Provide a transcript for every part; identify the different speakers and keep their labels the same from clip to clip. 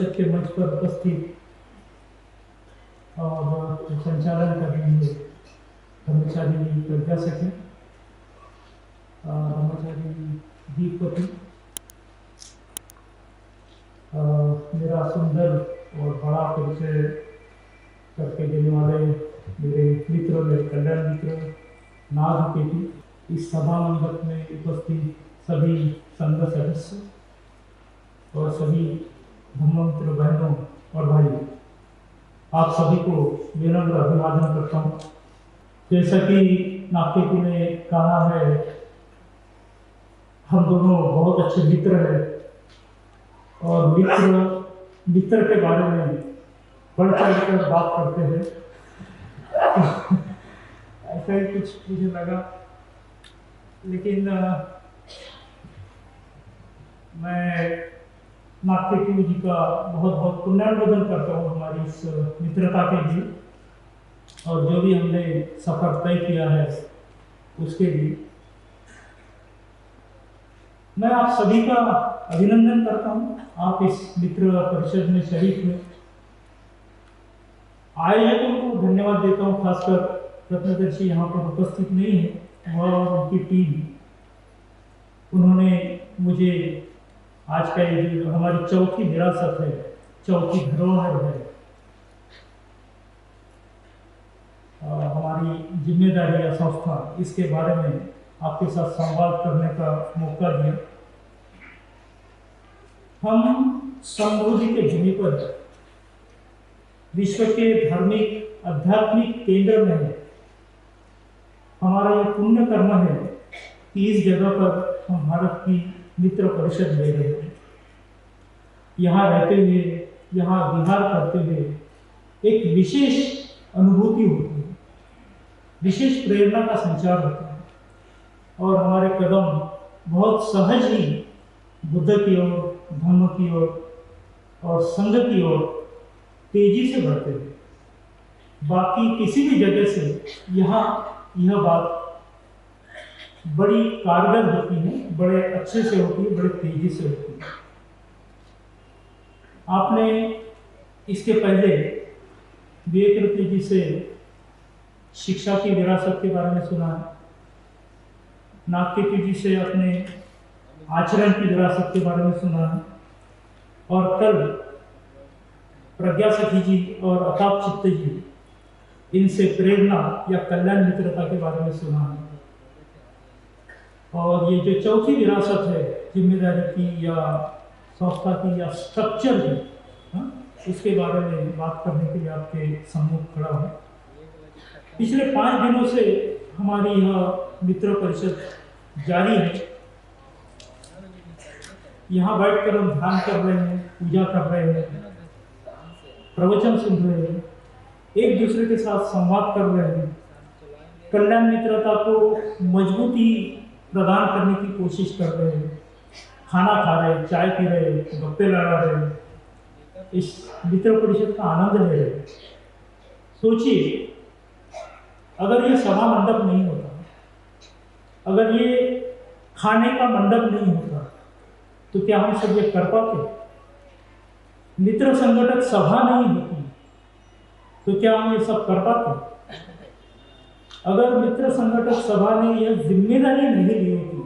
Speaker 1: परिषद के मंच पर उपस्थित और संचालन कर रही है ब्रह्मचारी प्रज्ञा सखी, ब्रह्मचारी दीपवती, मेरा सुंदर और बड़ा परिचय करके देने वाले मेरे मित्र, मेरे कल्याण मित्र नाग केटी, इस सभा मंडप में उपस्थित सभी संघ सदस्य और सभी धर्ममित्र बहनों और भाइयों, आप सभी को विनम्र अभिवादन करता हूँ। जैसा कि नागकेटी ने कहा है, हम दोनों बहुत अच्छे मित्र हैं और मित्र के बारे में बढ़ चढ़ कर बात करते हैं। ऐसा ही कुछ मुझे लगा, लेकिन मैं नागकेटी जी का बहुत बहुत पुनर्वंदन करता हूँ हमारी इस मित्रता के लिए, और जो भी हमने सफर तय किया है उसके लिए मैं आप सभी का अभिनंदन करता हूँ। आप इस मित्र परिषद में शरीक हुए, आयोजकों को धन्यवाद देता हूँ, खासकर रत्नदर्शी यहाँ पर उपस्थित नहीं है और उनकी टीम, उन्होंने मुझे आज का ये जो हमारी चौथी विरासत है, चौथी धरोहर है, हमारी जिम्मेदारी या संस्था, इसके बारे में आपके साथ संवाद करने का मौका दिया। हम समृद्धि के भूमि पर विश्व के धार्मिक आध्यात्मिक केंद्र में है। हमारा यह पुण्य कर्म है कि इस जगह पर हम भारत की मित्र परिषद ले रहे हैं। यहाँ रहते हुए, यहाँ विहार करते हुए एक विशेष अनुभूति होती है, विशेष प्रेरणा का संचार होता है और हमारे कदम बहुत सहज ही बुद्ध की ओर, धर्म की ओर और संघ की ओर तेजी से बढ़ते हैं। बाकी किसी भी जगह से यहाँ यह बात बड़ी कारगर होती है, बड़े अच्छे से होती है, बड़े तेजी से होती है। आपने इसके पहले विवेकानंद जी से शिक्षा की विरासत के बारे में सुना, नागकेटी जी से अपने आचरण की विरासत के बारे में सुना, और कल प्रज्ञा सखी जी और अताप चित्त जी, इनसे प्रेरणा या कल्याण मित्रता के बारे में सुना। और ये जो चौथी विरासत है जिम्मेदारी की या संस्था की या स्ट्रक्चर की, उसके बारे में बात करने के लिए आपके सम्मुख खड़ा हूँ। पिछले 5 दिनों से हमारी यह मित्र परिषद जारी है। यहाँ बैठकर हम ध्यान कर रहे हैं, पूजा कर रहे हैं, प्रवचन सुन रहे हैं, एक दूसरे के साथ संवाद कर रहे हैं, कल्याण मित्रता को मजबूती प्रदान करने की कोशिश कर रहे हैं, खाना खा रहे हैं, चाय पी रहे हैं, गप्पे लड़ा रहे हैं, इस मित्र परिषद का आनंद ले रहे हैं। सोचिए, अगर ये सभा मंडप नहीं होता, अगर ये खाने का मंडप नहीं होता, तो क्या हम सब ये कर पाते? मित्र संगठक सभा नहीं होती तो क्या हम ये सब कर पाते? अगर मित्र संगठक सभा ने यह जिम्मेदारी नहीं ली होती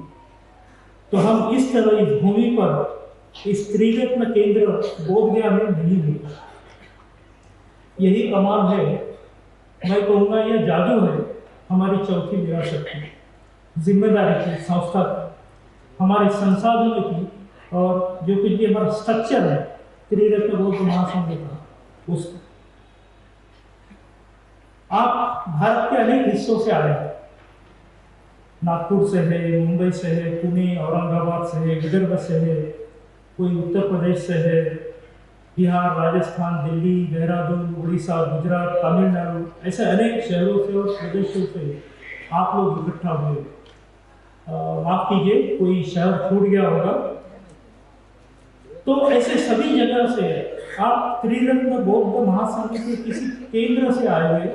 Speaker 1: तो हम इस तरह इस भूमि पर इस त्रिरत्न केंद्र बोधगया में नहीं होते। यही कमाल है, मैं कहूँगा यह जादू है हमारी चौथी विरासत की, जिम्मेदारी की, संस्था की, हमारे संसाधनों की, और जो कुछ भी हमारा स्ट्रक्चर है त्रिरत्न बौद्ध महासंघ का, उसका। आप भारत के अनेक हिस्सों से आए हैं, नागपुर से है, मुंबई से है, पुणे, औरंगाबाद से है, विदर्भ से है, कोई उत्तर प्रदेश से है, बिहार, राजस्थान, दिल्ली, देहरादून, उड़ीसा, गुजरात, तमिलनाडु, ऐसे अनेक शहरों से और प्रदेशों से आप लोग इकट्ठा हुए। माफ कीजिए, कोई शहर छूट गया होगा। तो ऐसे सभी जगह से आप त्रिरत्न बौद्ध महासंघ के किसी केंद्र से आए हुए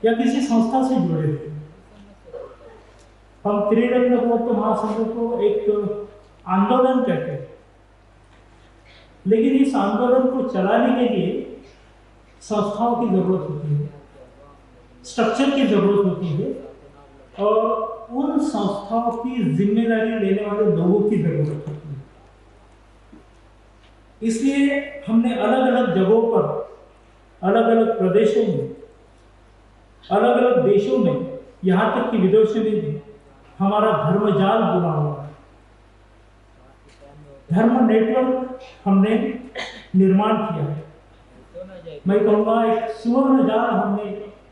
Speaker 1: या किसी संस्था से जुड़े हुए। हम त्रिरत्न बौद्ध महासंघ को एक आंदोलन कहते हैं। लेकिन इस आंदोलन को चलाने के लिए संस्थाओं की जरूरत होती है, स्ट्रक्चर की जरूरत होती है और उन संस्थाओं की जिम्मेदारी लेने वाले लोगों की जरूरत होती है। इसलिए हमने अलग अलग जगहों पर, अलग अलग प्रदेशों में, अलग अलग देशों में, यहाँ तक कि विदेशों में भी हमारा धर्मजाल बुना हुआ है, धर्म नेटवर्क हमने निर्माण किया है। मैं कहूँगा एक सुवर्ण जाल हमने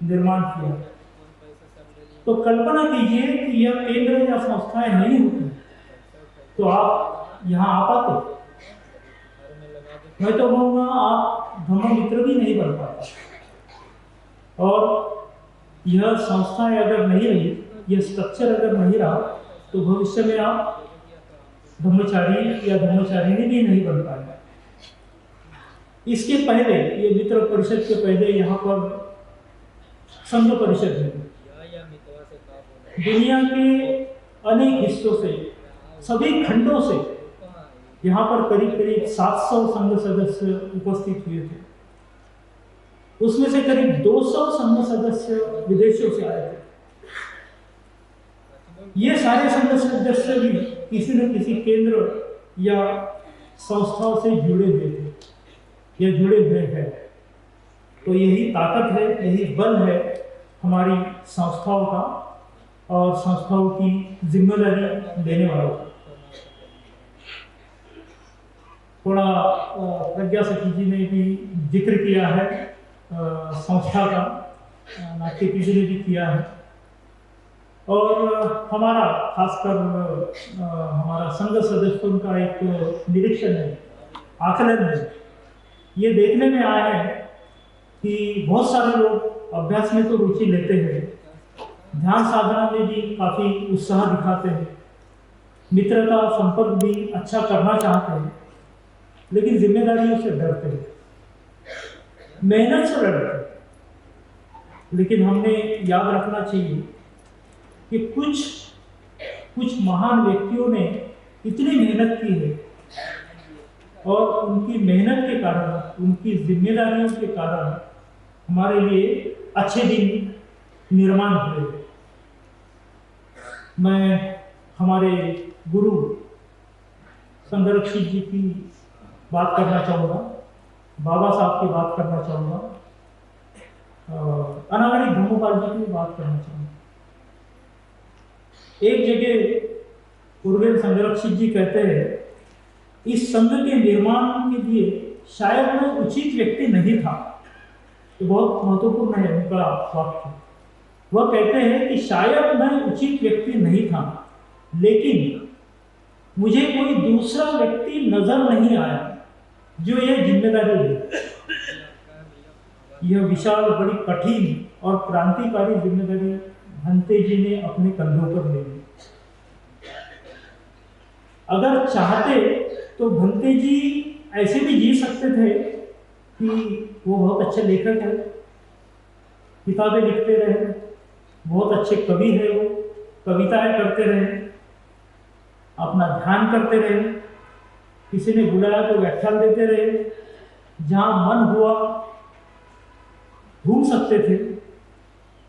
Speaker 1: निर्माण किया है। तो कल्पना कीजिए कि यह केंद्र या संस्थाएं नहीं होती तो आप यहाँ आ पाते? मैं तो कहूँगा आप धम्म मित्र भी नहीं बन पाते। और यह संस्थाएं अगर नहीं रही, यह स्ट्रक्चर अगर नहीं रहा, तो भविष्य में आप ब्रह्मचारी या ब्रह्मचारिणी भी नहीं बन पाएगा। इसके पहले, ये मित्र परिषद के पहले यहाँ पर संघ परिषद है। दुनिया के अनेक हिस्सों से, सभी खंडों से यहाँ पर करीब करीब 700 संघ सदस्य उपस्थित हुए थे। उसमें से करीब 200 संघ सदस्य विदेशों से आए थे। ये सारे संघ सदस्य भी किसी न किसी केंद्र या संस्थाओं से जुड़े हुए थे या जुड़े हुए हैं। तो यही ताकत है, यही बल है हमारी संस्थाओं का और संस्थाओं की जिम्मेदारी लेने वालों का। थोड़ा प्रज्ञा सखी जी ने भी जिक्र किया है संस्था का, नाट्य जी ने भी किया है। और हमारा खासकर हमारा संघ सदस्यों का एक निरीक्षण है, आकलन है, ये देखने में आया है कि बहुत सारे लोग अभ्यास में तो रुचि लेते हैं, ध्यान साधना में भी काफ़ी उत्साह दिखाते हैं, मित्रता संपर्क भी अच्छा करना चाहते हैं, लेकिन जिम्मेदारियों से डरते हैं, मेहनत से डरते हैं। लेकिन हमें याद रखना चाहिए कि कुछ महान व्यक्तियों ने इतनी मेहनत की है और उनकी मेहनत के कारण, उनकी जिम्मेदारियों के कारण हमारे लिए अच्छे दिन निर्माण हुए। मैं हमारे गुरु संरक्षित जी की बात करना चाहूँगा, बाबा साहब की बात करना चाहूँगा, अनागरिक धर्मपाल जी की बात करना चाहूँगा। एक जगह उर्वेल संरक्षित जी कहते हैं, इस संघ के निर्माण के लिए शायद मैं उचित व्यक्ति नहीं था। तो बहुत महत्वपूर्ण है उनका वाक्य। वह कहते हैं कि शायद मैं उचित व्यक्ति नहीं था, लेकिन मुझे कोई दूसरा व्यक्ति नजर नहीं आया जो यह जिम्मेदारी ले। यह विशाल, बड़ी कठिन और क्रांतिकारी जिम्मेदारी भंते जी ने अपने कंधों पर ले ली। अगर चाहते तो भंते जी ऐसे भी जी सकते थे कि वो बहुत अच्छे लेखक हैं, किताबें लिखते रहे, बहुत अच्छे कवि है, वो कविताएं करते रहे, अपना ध्यान करते रहे, किसी ने बुलाया तो व्याख्यान देते रहे, जहाँ मन हुआ घूम सकते थे।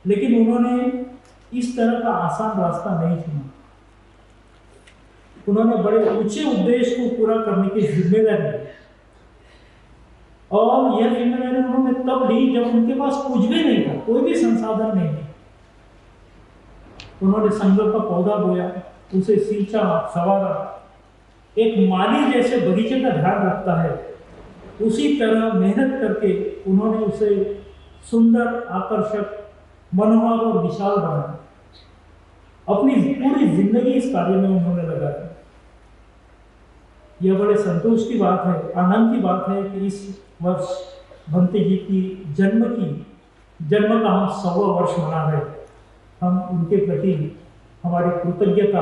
Speaker 1: लेकिन उन्होंने इस तरह का आसान रास्ता नहीं चुना। उन्होंने बड़े ऊंचे उद्देश्य को पूरा करने की जिम्मेदारी ली, और यह जिम्मेदारी उन्होंने तब ली जब उनके पास कुछ भी नहीं था, कोई भी संसाधन नहीं था। उन्होंने संघ का पौधा बोया, उसे सींचा, संवारा। एक माली जैसे बगीचे का ध्यान रखता है, उसी तरह मेहनत करके उन्होंने उसे सुंदर, आकर्षक, मनोहर और विशाल बनाया। अपनी पूरी जिंदगी इस कार्य में उन्होंने लगा दी। यह बड़े संतोष की बात है, आनंद की बात है कि इस वर्ष भंते जी की जन्म का हम 100वां वर्ष मना रहे हैं। हम उनके प्रति हमारी कृतज्ञता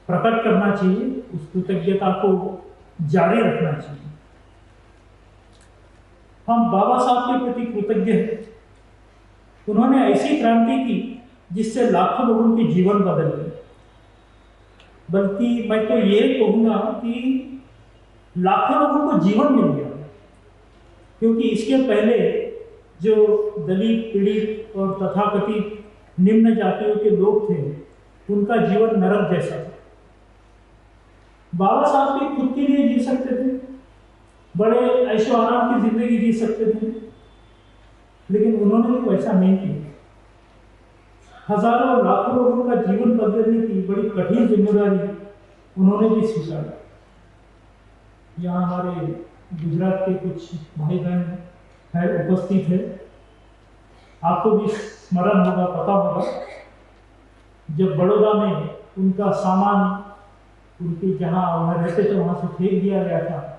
Speaker 1: प्रकट करना चाहिए, उस कृतज्ञता को जारी रखना चाहिए। हम बाबा साहब के प्रति कृतज्ञ हैं। उन्होंने ऐसी क्रांति की जिससे लाखों लोगों के जीवन बदल गए। बल्कि मैं तो ये कहूँगा कि लाखों लोगों को जीवन मिल गया, क्योंकि इसके पहले जो दलित पीड़ित और तथाकथित निम्न जातियों के लोग थे उनका जीवन नरक जैसा था। बाबा साहब भी खुद के लिए जी सकते थे, बड़े ऐशो आराम की जिंदगी जी सकते थे, लेकिन उन्होंने भी वैसा नहीं किया। हजारों लाखों लोगों का जीवन बदलने की बड़ी कठिन जिम्मेदारी उन्होंने भी स्वीकारा। यहाँ हमारे गुजरात के कुछ भाई बहन है उपस्थित है, आपको भी स्मरण होगा, पता होगा, जब बड़ौदा में उनका सामान उनकी जहाँ वह रहते थे वहाँ से फेंक दिया गया था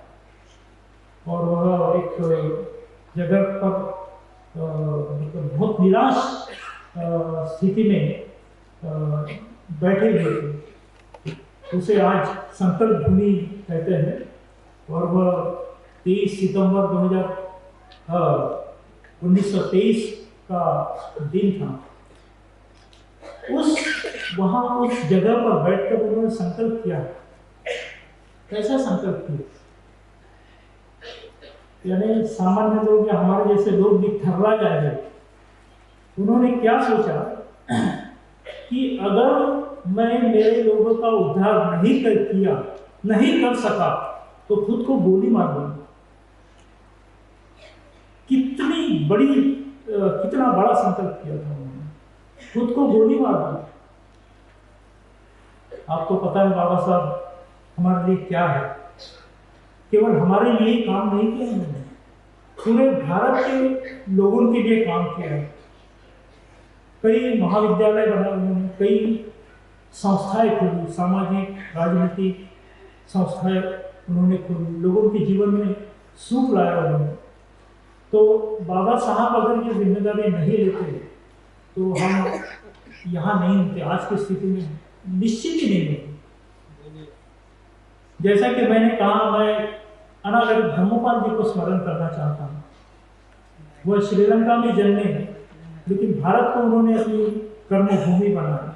Speaker 1: और वह एक जगह पर बहुत निराश स्थिति में बैठे हुए थे। उसे आज संकल्प भूमि कहते हैं और वह 23 सितंबर 1923 का दिन था। उस जगह पर बैठकर उन्होंने संकल्प किया। कैसा संकल्प किया? यानी सामान्य लोग या हमारे जैसे लोग भी थर्रा जाएंगे। उन्होंने क्या सोचा कि अगर मैं मेरे लोगों का उद्धार नहीं कर सका तो खुद को गोली मार दूंगा। कितना बड़ा संकल्प किया था उन्होंने, खुद को गोली मार दूंगा। आपको पता है बाबा साहब हमारे लिए क्या है। केवल हमारे लिए काम नहीं किया उन्होंने, पूरे भारत के लोगों के लिए काम किया है। कई महाविद्यालय बनाए उन्होंने, कई संस्थाएं खोली, सामाजिक राजनीतिक संस्थाएं उन्होंने खोली, लोगों के जीवन में सुख लाया उन्होंने। तो बाबा साहब अगर ये जिम्मेदारी नहीं लेते तो हम यहाँ नहीं होते, आज की स्थिति में निश्चित ही नहीं होते। जैसा कि मैंने कहा, मैं अनागरिक धर्मपाल जी को स्मरण करना चाहता हूँ। वह श्रीलंका में जन्मे हैं, लेकिन भारत को उन्होंने अपनी कर्मभूमि बनाया।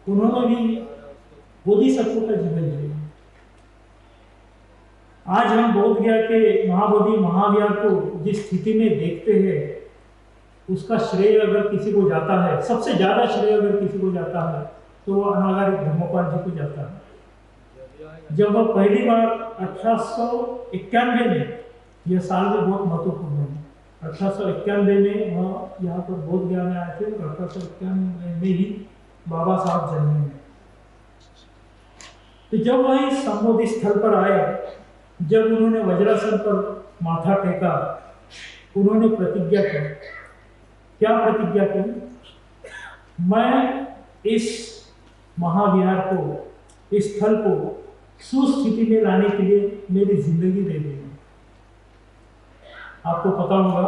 Speaker 1: उन्होंने भी बोधिसत्व का जीवन जिया। आज हम बोध गया के महाबोधि महाविहार को जिस स्थिति में देखते हैं, उसका श्रेय अगर किसी को जाता है, सबसे ज्यादा श्रेय अगर किसी को जाता है तो वह अनागरिक धर्मपाल जी को जाता है। जब वह पहली बार 1891 में, यह साल भी बहुत महत्वपूर्ण है, 1891 में वह यहाँ पर बोध गया में आए थे। 1891 में ही बाबा साहब जन्मे हैं। तो जब वह इस संबोधि स्थल पर आए, जब उन्होंने वज्रासन पर माथा टेका, उन्होंने प्रतिज्ञा की। क्या प्रतिज्ञा की? मैं इस महाविहार को, इस स्थल को सुस्थिति में लाने के लिए मेरी जिंदगी दे देंगे। आपको पता होगा,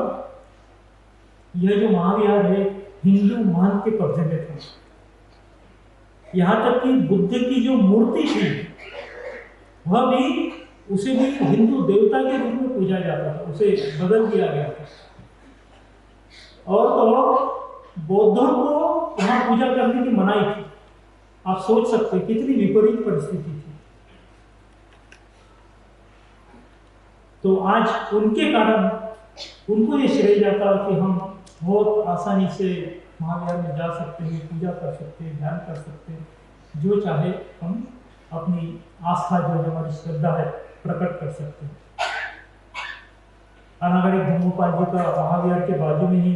Speaker 1: यह जो महाविहार है हिंदू महंत के कब्जे में था। यहाँ तक कि बुद्ध की जो मूर्ति थी वह भी, उसे भी हिंदू देवता के रूप में पूजा जाता था, उसे बदल दिया गया था। और तो बौद्धों को वहां पूजा करने की मनाही थी। आप सोच सकते हैं कितनी विपरीत परिस्थिति थी। तो आज उनके कारण उनको ये श्रेय जाता कि हम बहुत आसानी से महाविहार में जा सकते हैं, पूजा कर सकते हैं, ध्यान कर सकते हैं, जो चाहे हम अपनी आस्था, जो हमारी श्रद्धा है, प्रकट कर सकते हैं। अनागरिक धर्मपाल जी का महाविहार के बाजू में ही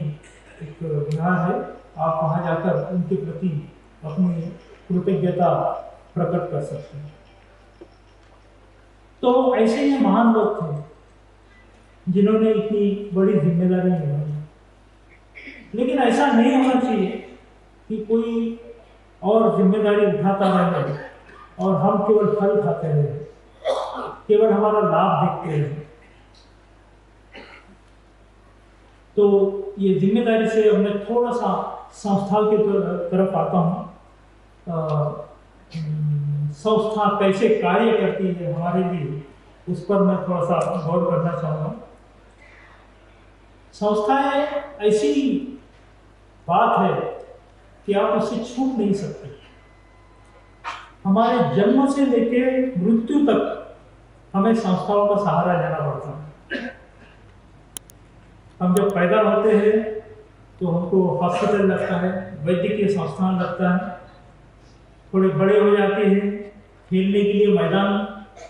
Speaker 1: एक विहार है। आप वहां जाकर उनके प्रति अपनी कृतज्ञता प्रकट कर सकते हैं। तो ऐसे ही महान लोग थे जिन्होंने इतनी बड़ी जिम्मेदारी निभाई। लेकिन ऐसा नहीं होना चाहिए कि कोई और जिम्मेदारी उठाता रहे और हम केवल फल खाते रहे, केवल हमारा लाभ देखते रहे। तो ये जिम्मेदारी से अब मैं थोड़ा सा संस्थाओं की तरफ आता हूँ। संस्था कैसे कार्य करती है हमारे लिए, उस पर मैं थोड़ा सा गौर करना चाहूँगा। संस्थाएं ऐसी बात है कि आप उससे छूट नहीं सकते। हमारे जन्म से लेकर मृत्यु तक हमें संस्थाओं का सहारा लेना पड़ता है। हम जब पैदा होते हैं तो हमको हॉस्पिटल लगता है, वैद्यकीय संस्थान लगता है। थोड़े बड़े हो जाते हैं, खेलने के लिए मैदान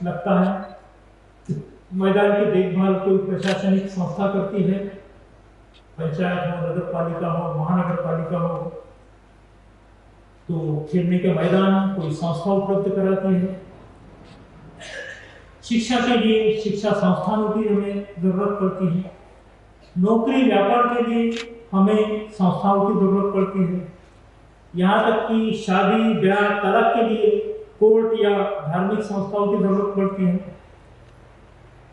Speaker 1: लगता है। मैदान की देखभाल कोई प्रशासनिक संस्था करती है, पंचायत हो, नगर पालिका हो, महानगर पालिका हो। तो खेलने के मैदान कोई संस्था उपलब्ध कराती है। शिक्षा के लिए शिक्षा संस्थानों की हमें जरूरत पड़ती है। नौकरी व्यापार के लिए हमें संस्थाओं की जरूरत पड़ती है। यहाँ तक कि शादी ब्याह तलाक के लिए कोर्ट या धार्मिक संस्थाओं की जरूरत पड़ती है।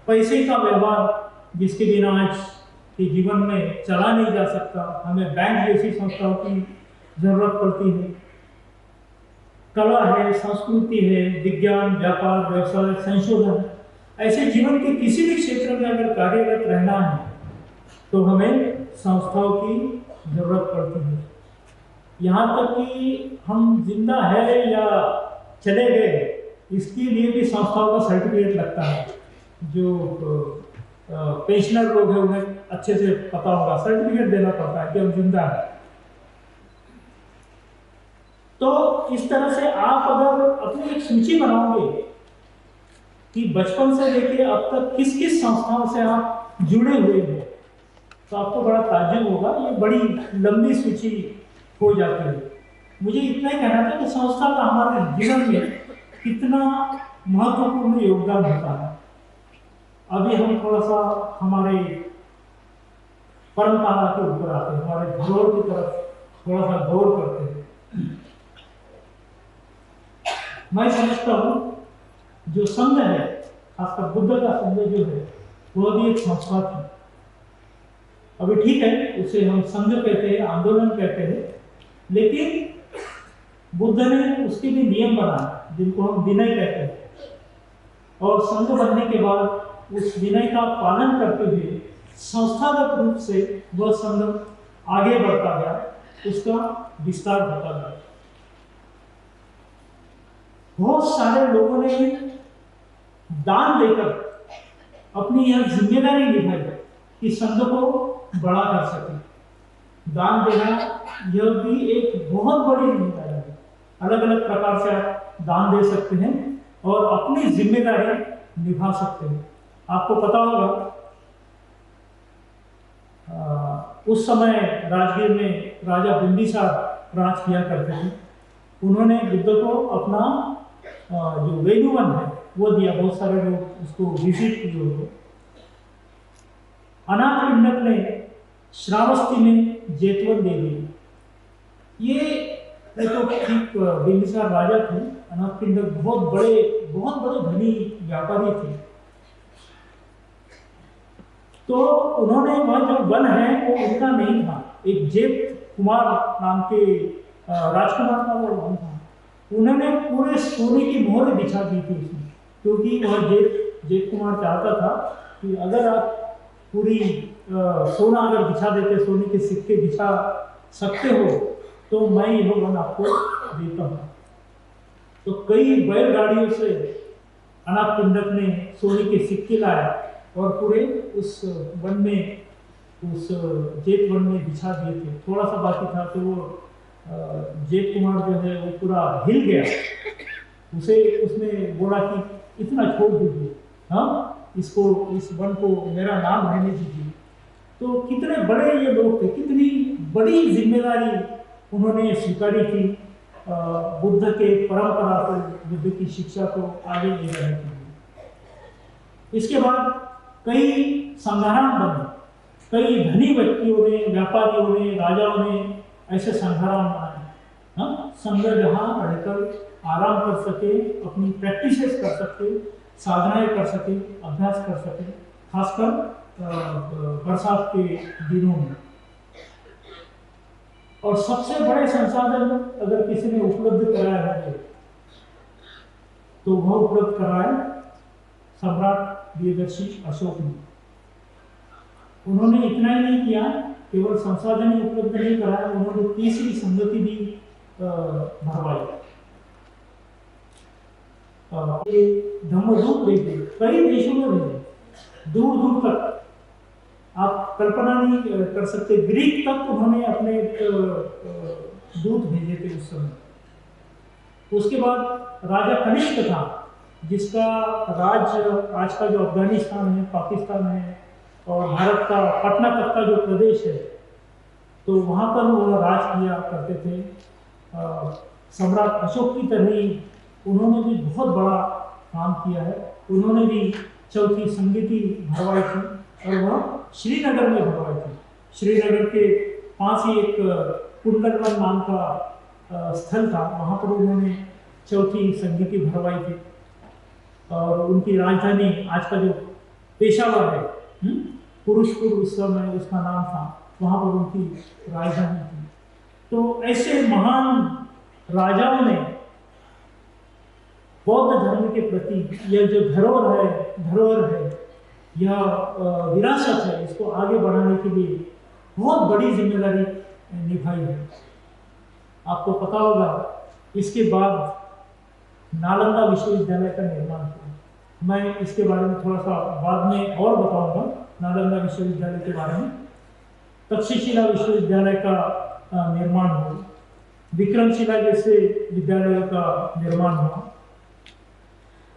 Speaker 1: पैसे का व्यवहार जिसके बिना आज के जीवन में चला नहीं जा सकता, हमें बैंक जैसी संस्थाओं की जरूरत पड़ती है। कला है, संस्कृति है, विज्ञान, व्यापार, व्यवसाय, संशोधन, ऐसे जीवन के किसी भी क्षेत्र में अगर कार्यरत रहना है तो हमें संस्थाओं की जरूरत पड़ती है। यहाँ तक कि हम जिंदा है या चले गए, इसके लिए भी संस्थाओं का सर्टिफिकेट लगता है। जो पेंशनर लोग हैं उन्हें अच्छे से पता होगा, सर्टिफिकेट देना पड़ता है कि हम जिंदा है। तो इस तरह से आप अगर अपनी एक सूची बनाओगे कि बचपन से लेकर अब तक किस किस संस्थाओं से आप जुड़े हुए हैं, तो आपको बड़ा ताज्जुब होगा। ये बड़ी लंबी सूची हो जाती है। मुझे इतना ही कहना था कि संस्था का हमारे जीवन में कितना महत्वपूर्ण योगदान होता है। अभी हम थोड़ा सा हमारे परंपरा के ऊपर आते हैं, हमारे धरोहर की तरफ थोड़ा सा गौर करते हैं। मैं समझता हूँ जो संघ है, खासकर बुद्ध का संघ जो है, वह भी एक संस्था थी। अभी ठीक है, उसे हम संघ कहते हैं, आंदोलन कहते हैं, लेकिन बुद्ध ने उसके लिए नियम बनाए जिनको हम विनय कहते हैं। और संघ बनने के बाद उस विनय का पालन करते हुए संस्थागत रूप से वह संघ आगे बढ़ता गया, उसका विस्तार होता गया। बहुत सारे लोगों ने दान देकर अपनी यह जिम्मेदारी निभाई कि संघ को बड़ा कर सके। दान देना यह भी एक बहुत बड़ी जिम्मेदारी है। अलग अलग प्रकार से आप दान दे सकते हैं और अपनी जिम्मेदारी निभा सकते हैं। आपको पता होगा उस समय राजगीर में राजा बिंबिसार राज किया करते थे। उन्होंने बुद्ध को अपना जो वेणुवन है वो दिया। बहुत सारे लोग उसको विजिट किए हुए। अनाथ पिंडक ने श्रावस्ती में जेतवन दे दी। ये तो ठीक बिंबिसार राजा थे। अनाथ पिंडक बहुत बड़े धनी व्यापारी थे। तो उन्होंने वह जो वन है वो उनका नहीं था, एक जेत कुमार नाम के राजकुमार का वो वन था। उन्होंने पूरे सोने की मोहर बिछा दी थी उसमें, क्योंकि वह जेत कुमार चाहता था कि अगर आप पूरी सोना अगर बिछा देते, सोने के सिक्के बिछा सकते हो, तो मैं यह वन आपको देता हूँ। तो कई बैलगाड़ियों से अनाथ पिंडक ने सोने के सिक्के लाए और पूरे उस वन में, उस जेत वन में बिछा दिए थे। थोड़ा सा बाकी था तो वो जेत कुमार जो है वो पूरा हिल गया। उसने बोला कि इतना छोड़ दीजिए, हाँ, इसको, इस वन को मेरा नाम रहने दीजिए। तो कितने बड़े ये लोग थे, कितनी बड़ी जिम्मेदारी उन्होंने स्वीकारी थी बुद्ध के परंपरा को, बुद्ध की शिक्षा को आगे ले जाने के लिए। इसके बाद कई संघाराम बने, कई धनी व्यक्तियों ने, व्यापारियों ने, राजाओं ने ऐसे संघाराम बनाए। हाँ, संघ जहाँ रहकर आराम कर सके, अपनी प्रैक्टिसेस कर सके, साधनाएं कर सके, अभ्यास कर सके, खासकर बरसात के दिनों में। और सबसे बड़े संसाधन अगर किसी ने उपलब्ध कराया है तो वह उपलब्ध कराया सम्राट प्रियदर्शी अशोक ने। उन्होंने इतना ही नहीं किया, केवल संसाधन ही उपलब्ध नहीं कराया, उन्होंने तीसरी संगति भी भरवाई। ये धम्मदूत भेजे, कई देशों में भेजे, दूर दूर तक आप कल्पना नहीं कर सकते। ग्रीक तक उन्होंने अपने दूत भेजे थे उस समय। उसके बाद राजा कनिष्क था, जिसका राज आज का जो अफगानिस्तान है, पाकिस्तान है और भारत का पटना तक का जो प्रदेश है, तो वहाँ पर वो राज किया करते थे। सम्राट अशोक की तरह ही उन्होंने भी बहुत बड़ा काम किया है। उन्होंने भी चौथी संगीति भरवाई थी और वह श्रीनगर में भरवाई थी। श्रीनगर के पास ही एक कुंडलवन नाम का स्थल था, वहाँ पर उन्होंने चौथी संगीति भरवाई थी और उनकी राजधानी आज का जो पेशावर है, पुरुषपुर उस समय उसका नाम था, वहाँ पर उनकी राजधानी थी। तो ऐसे महान राजाओं ने बौद्ध धर्म के प्रति यह जो धरोहर है, यह विरासत है, इसको आगे बढ़ाने के लिए बहुत बड़ी जिम्मेदारी निभाई है। आपको पता होगा इसके बाद नालंदा विश्वविद्यालय का निर्माण हुआ। मैं इसके बारे में थोड़ा सा बाद में और बताऊंगा, नालंदा विश्वविद्यालय के बारे में। तक्षशिला विश्वविद्यालय का निर्माण हुआ, विक्रमशिला जैसे विद्यालयों का निर्माण हुआ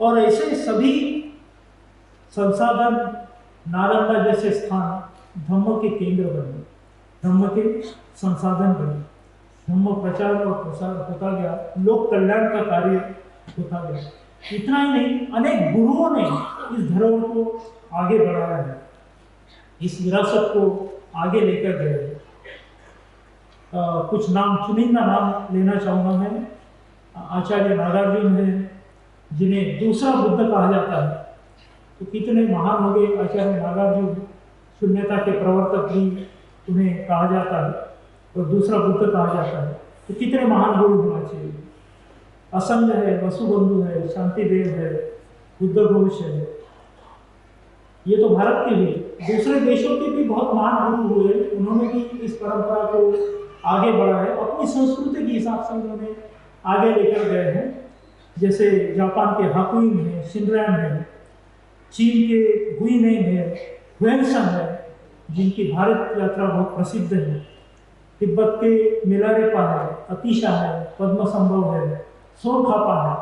Speaker 1: और ऐसे सभी संसाधन नालंदा जैसे स्थान धम्म के केंद्र बने, धम्म के संसाधन बने, धम्म प्रचार और प्रसार होता गया, लोक कल्याण का कार्य होता गया। इतना ही नहीं, अनेक गुरुओं ने इस धरोहर को आगे बढ़ाया है, इस विरासत को आगे लेकर गए। कुछ नाम, चुनिंदा नाम लेना चाहूँगा मैं। आचार्य नागार्जुन है, जिन्हें दूसरा बुद्ध कहा जाता है। तो कितने महान हो गए आचार्य नागार्जुन, शून्यता के प्रवर्तक भी उन्हें कहा जाता है और दूसरा बुद्ध कहा जाता है। तो कितने महान गुरु होना चाहिए। असंग है, वसुबंधु है, शांतिदेव है, बुद्ध घोष है, ये तो भारत के भी, दूसरे देशों के भी बहुत महान गुरु हुए। उन्होंने भी इस परंपरा को आगे बढ़ा है, अपनी संस्कृति के हिसाब से उन्होंने आगे लेकर गए हैं। जैसे जापान के हाकुइन है, शिनरैन है, चीन के गुइनेंग है, हुएनसांग है, जिनकी भारत यात्रा बहुत प्रसिद्ध है, तिब्बत के मिलारेपा है, अतीशा है, पद्म संभव है, सोरखापा है।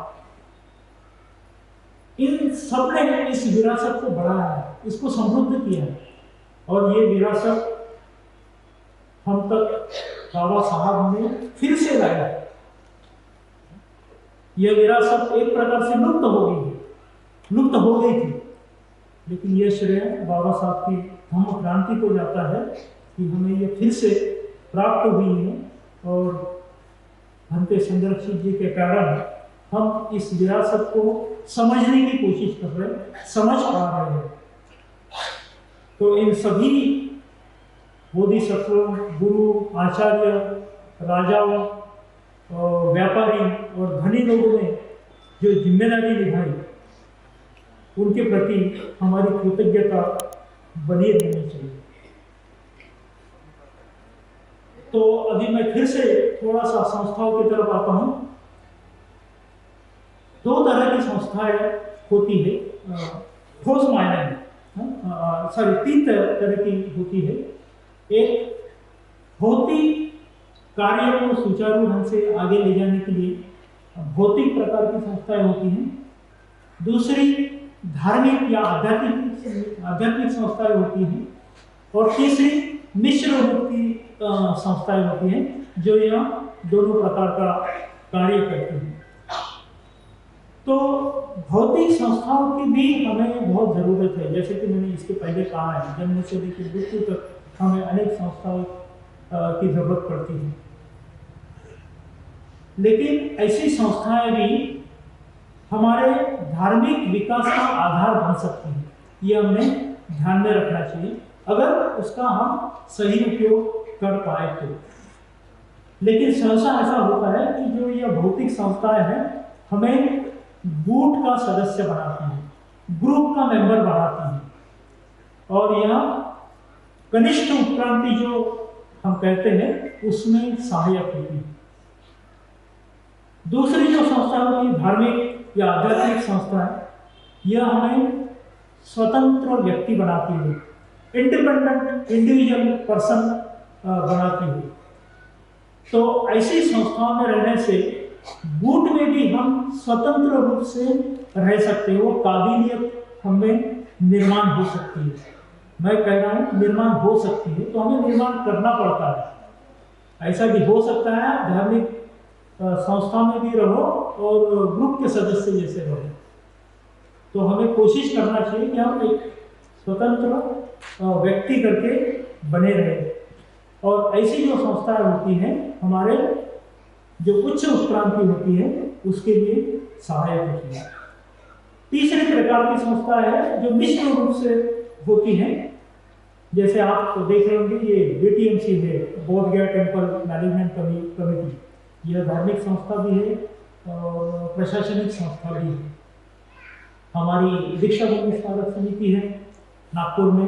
Speaker 1: इन सब ने इस विरासत को बढ़ाया है, इसको समृद्ध किया है और ये विरासत हम तक बाबा साहब ने फिर से लाया है। यह विरासत एक प्रकार से लुप्त हो गई थी, लेकिन यह श्रेय बाबा साहब की धम्म क्रांति को जाता है कि हमें यह फिर से प्राप्त हुई है और भंते संरक्षित जी के कारण हम इस विरासत को समझने की कोशिश कर रहे हैं, समझ पा रहे हैं। तो इन सभी बोधिसत्वों, गुरु, आचार्य, राजाओं, व्यापारी और धनी लोगों ने जो जिम्मेदारी निभाई, उनके प्रति हमारी कृतज्ञता बनी रहनी चाहिए। तो अभी मैं फिर से थोड़ा सा संस्थाओं की तरफ आता हूँ। दो तरह की संस्थाएं होती है, ठोस मायने में, तीन तरह की होती है। एक भौतिक कार्य को सुचारू ढंग से आगे ले जाने के लिए भौतिक प्रकार की संस्थाएं होती हैं। दूसरी धार्मिक या आध्यात्मिक संस्थाएं होती हैं और तीसरी मिश्र रूप की संस्थाएं होती हैं, जो यह दोनों प्रकार का कार्य करती हैं। तो भौतिक संस्थाओं की भी हमें बहुत ज़रूरत है। जैसे कि मैंने इसके पहले कहा है, जन्म से लेकर मृत्यु तक हमें अनेक संस्थाओं की जरूरत पड़ती है। लेकिन ऐसी संस्थाएं भी हमारे धार्मिक विकास का आधार बन सकती हैं, ये हमें ध्यान में रखना चाहिए, अगर उसका हम सही उपयोग कर पाए तो। लेकिन सहसा ऐसा होता है कि जो यह भौतिक संस्थाएं हैं, हमें गुट का सदस्य बनाती हैं, ग्रुप का मेंबर बनाती हैं और यह कनिष्ठ उत्क्रांति जो हम कहते हैं, उसमें सहायक होती है। दूसरी जो संस्था होती है धार्मिक या आध्यात्मिक संस्था है, यह हमें स्वतंत्र व्यक्ति बनाती है, इंडिपेंडेंट इंडिविजुअल पर्सन बनाती है। तो ऐसी संस्थाओं में रहने से बूट में भी हम स्वतंत्र रूप से रह सकते हैं, वो काबिलियत हमें निर्माण हो सकती है। मैं कह रहा हूँ निर्माण हो सकती है, तो हमें निर्माण करना पड़ता है। ऐसा भी हो सकता है धार्मिक संस्था में भी रहो और ग्रुप के सदस्य जैसे रहो, तो हमें कोशिश करना चाहिए कि हम एक स्वतंत्र व्यक्ति करके बने रहें। और ऐसी जो संस्थाएं होती हैं हमारे जो उच्च उत्क्रांति होती है उसके लिए सहायक होती है। तीसरे प्रकार की संस्था है जो मिश्र रूप से होती है, जैसे आप देख रहे होंगे ये बीटीएमसी है, बोध गया टेम्पल मैनेजमेंट कमेटी, यह धार्मिक संस्था भी है और प्रशासनिक संस्था भी है। हमारी दीक्षा भूमि स्मारक समिति है नागपुर में,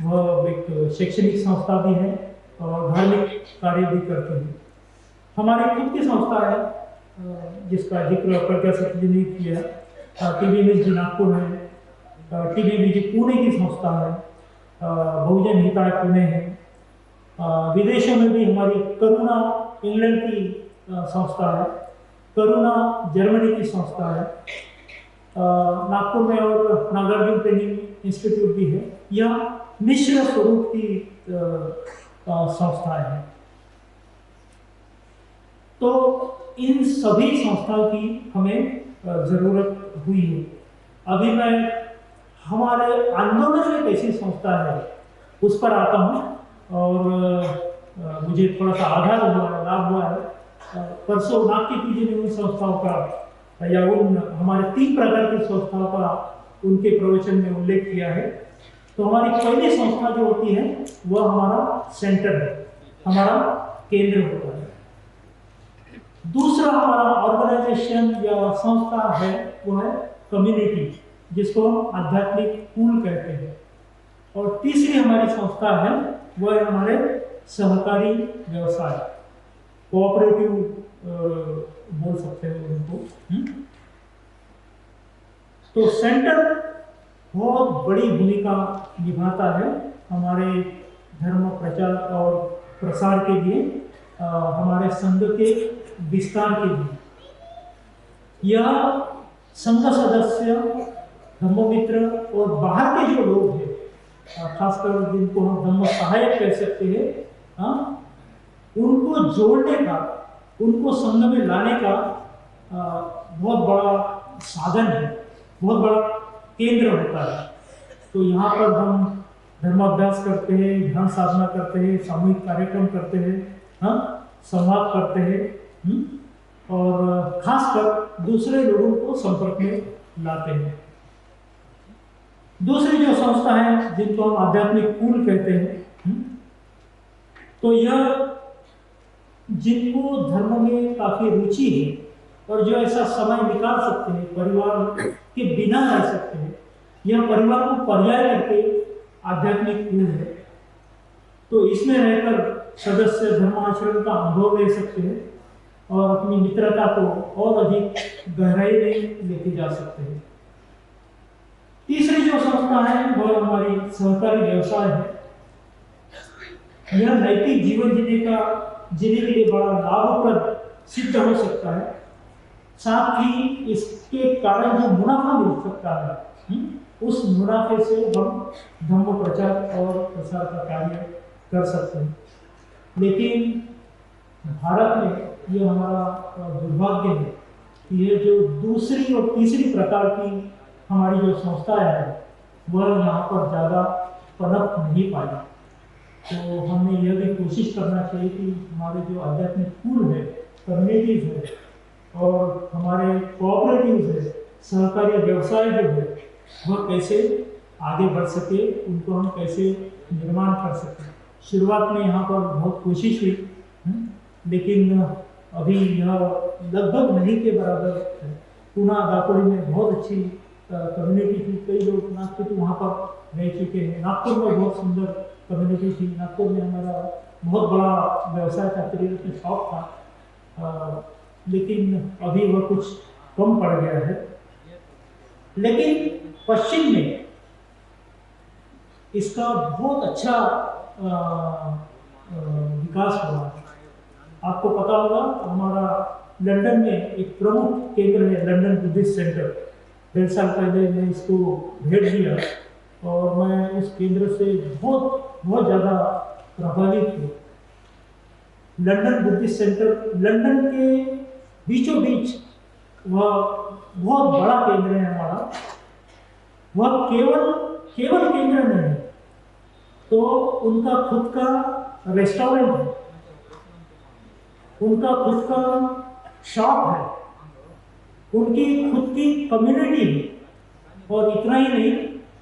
Speaker 1: वह एक शैक्षणिक संस्था भी है और धार्मिक कार्य भी करती है। हमारी खुद की संस्था है जिसका जिक्र प्रज्ञा सत्य ने किया, टीबीएमएस नागपुर है, टीबीबीजी पुणे की संस्था है, बहुजन हिताय पुणे है। विदेशों में भी हमारी करुणा इंग्लैंड की संस्था है, करुणा जर्मनी की संस्था है, नागपुर में और नागार्जुन ट्रेनिंग इंस्टीट्यूट भी है। यह मिश्र स्वरूप की संस्थाएं हैं। तो इन सभी संस्थाओं की हमें जरूरत हुई है। अभी मैं हमारे आंदोलन में कैसी संस्था है उस पर आता हूँ और मुझे थोड़ा सा आधार हुआ है, लाभ हुआ है। परसों नागपुर जी ने उन संस्थाओं का या उन हमारे 3 प्रकार की संस्थाओं का उनके प्रवचन में उल्लेख किया है। तो हमारी पहली संस्था जो होती है वह हमारा सेंटर है, हमारा केंद्र होता है। दूसरा हमारा ऑर्गेनाइजेशन या संस्था है वो है कम्युनिटी, जिसको हम आध्यात्मिक कुल कहते हैं। और तीसरी हमारी संस्था है वो है हमारे सहकारी व्यवसाय, कोऑपरेटिव बोल सकते हैं उनको। तो सेंटर बहुत बड़ी भूमिका निभाता है हमारे धर्म प्रचार और प्रसार के लिए, हमारे संघ के विस्तार के लिए। यह संघ सदस्य, धम्ममित्र और बाहर के जो लोग हैं, खासकर जिनको हम धम्म सहायक कह सकते हैं, उनको जोड़ने का, उनको संघ में लाने का बहुत बड़ा साधन है, बहुत बड़ा केंद्र होता है। तो यहाँ पर हम धर्माभ्यास करते हैं, ध्यान साधना करते हैं, सामूहिक कार्यक्रम करते हैं, संवाद करते हैं और खासकर दूसरे लोगों को संपर्क में लाते हैं। दूसरी जो संस्था है जिनको हम आध्यात्मिक कुल कहते हैं, तो यह जिनको धर्म में काफी रुचि है और जो ऐसा समय निकाल सकते हैं, परिवार के बिना रह सकते हैं, यह परिवार को पर्याय करके आध्यात्मिक कुल है। तो इसमें रहकर सदस्य धर्माचरण का अनुभव ले सकते हैं और अपनी मित्रता को और अधिक गहराई में लेके जा सकते हैं। तीसरी जो संस्था है वह हमारी सहकारी व्यवसाय है। यह नैतिक जीवन जीने के लिए बड़ा लाभप्रद सिद्ध हो सकता है। साथ ही इसके कारण जो मुनाफा मिल सकता है, उस मुनाफे से हम धर्म प्रचार और प्रसार का कार्य कर सकते हैं। लेकिन भारत में यह हमारा दुर्भाग्य है कि ये जो दूसरी और तीसरी प्रकार की हमारी जो संस्थाएं हैं वह यहाँ पर ज़्यादा पनप नहीं पाई। तो हमें यह भी कोशिश करना चाहिए कि हमारे जो आध्यात्मिक कुल है, कम्युनिटीज है और हमारे कोऑपरेटिव है, सहकारी व्यवसाय जो है वह कैसे आगे बढ़ सके, उनको हम कैसे निर्माण कर सकें। शुरुआत में यहाँ पर बहुत कोशिश हुई, लेकिन अभी यह लगभग नहीं के बराबर है। पूना दापोली में बहुत अच्छी कम्युनिटी थी, कई लोग नागपुर वहाँ पर रह चुके हैं। नागपुर में बहुत सुंदर कम्युनिटी थी। नागपुर में हमारा बहुत बड़ा व्यवसाय का त्रिरत्न शॉप था, लेकिन अभी वह कुछ कम पड़ गया है। लेकिन पश्चिम में इसका बहुत अच्छा विकास हुआ। आपको पता होगा हमारा लंदन में एक प्रमुख केंद्र है, लंदन बुद्धिस्ट सेंटर। 1.5 साल पहले मैं इसको भेंट दिया और मैं उस केंद्र से बहुत बहुत ज़्यादा प्रभावित हूँ। लंदन बुद्धिस्ट सेंटर लंदन के बीचों बीच वह बहुत बड़ा केंद्र है हमारा। वह केवल केंद्र नहीं है, तो उनका खुद का रेस्टोरेंट है, उनका खुद का शॉप है, उनकी खुद की कम्युनिटी है और इतना ही नहीं,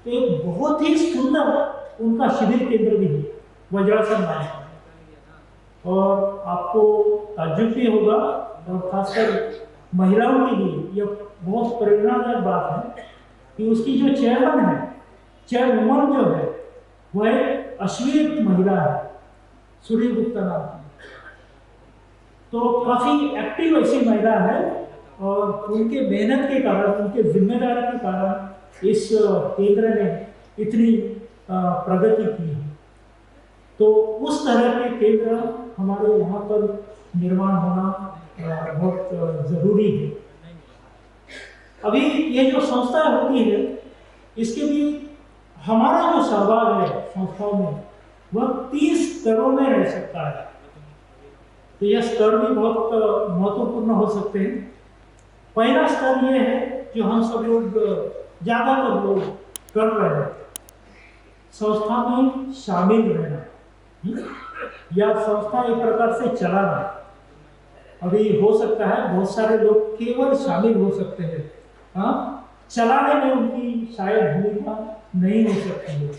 Speaker 1: एक बहुत ही सुंदर उनका शिविर केंद्र भी है, वज्रासन नाम का। और आपको ताज्जुब भी होगा और खासकर महिलाओं के लिए यह बहुत प्रेरणादायक बात है कि उसकी जो चेयरवुमन जो है वह अश्वेत महिला है, सूर्य गुप्ता नाम की। तो काफ़ी एक्टिव ऐसी महिला है और उनके मेहनत के कारण, उनके जिम्मेदारी के कारण इस केंद्र ने इतनी प्रगति की है। तो उस तरह के केंद्र हमारे यहाँ पर निर्माण होना बहुत ज़रूरी है। अभी ये जो संस्था होती है, इसके भी हमारा जो सहभाग है संस्थाओं में, वह 30 स्तरों में रह सकता है। तो यह स्तर भी बहुत महत्वपूर्ण हो सकते हैं। पहला स्तर यह है जो हम सब लोग ज़्यादातर लोग कर रहे हैं, संस्था में शामिल रहना या संस्था एक प्रकार से चलाना। अभी हो सकता है बहुत सारे लोग केवल शामिल हो सकते हैं, हाँ, चलाने में उनकी शायद भूमिका नहीं हो सकती है,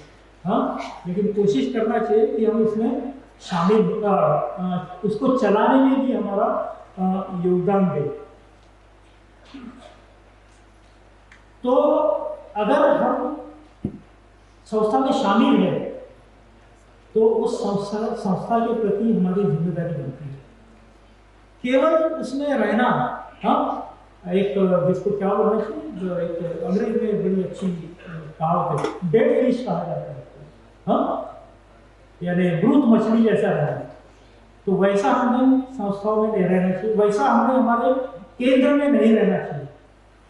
Speaker 1: हाँ, लेकिन कोशिश करना चाहिए कि हम इसमें शामिल उसको चलाने में भी हमारा योगदान दें। तो अगर हम संस्था में शामिल हैं तो उस संस्था के प्रति हमारी जिम्मेदारी बनती है। केवल उसमें रहना, हाँ, एक जिसको क्या बोलना चाहिए, जो एक अंग्रेज में बड़ी अच्छी कहावत है, डेड फिश कहा जाता है, हाँ, यानी मृत मछली जैसा रहना। तो वैसा हमें संस्थाओं में नहीं रहना चाहिए, वैसा हमें हमारे केंद्र में नहीं रहना चाहिए।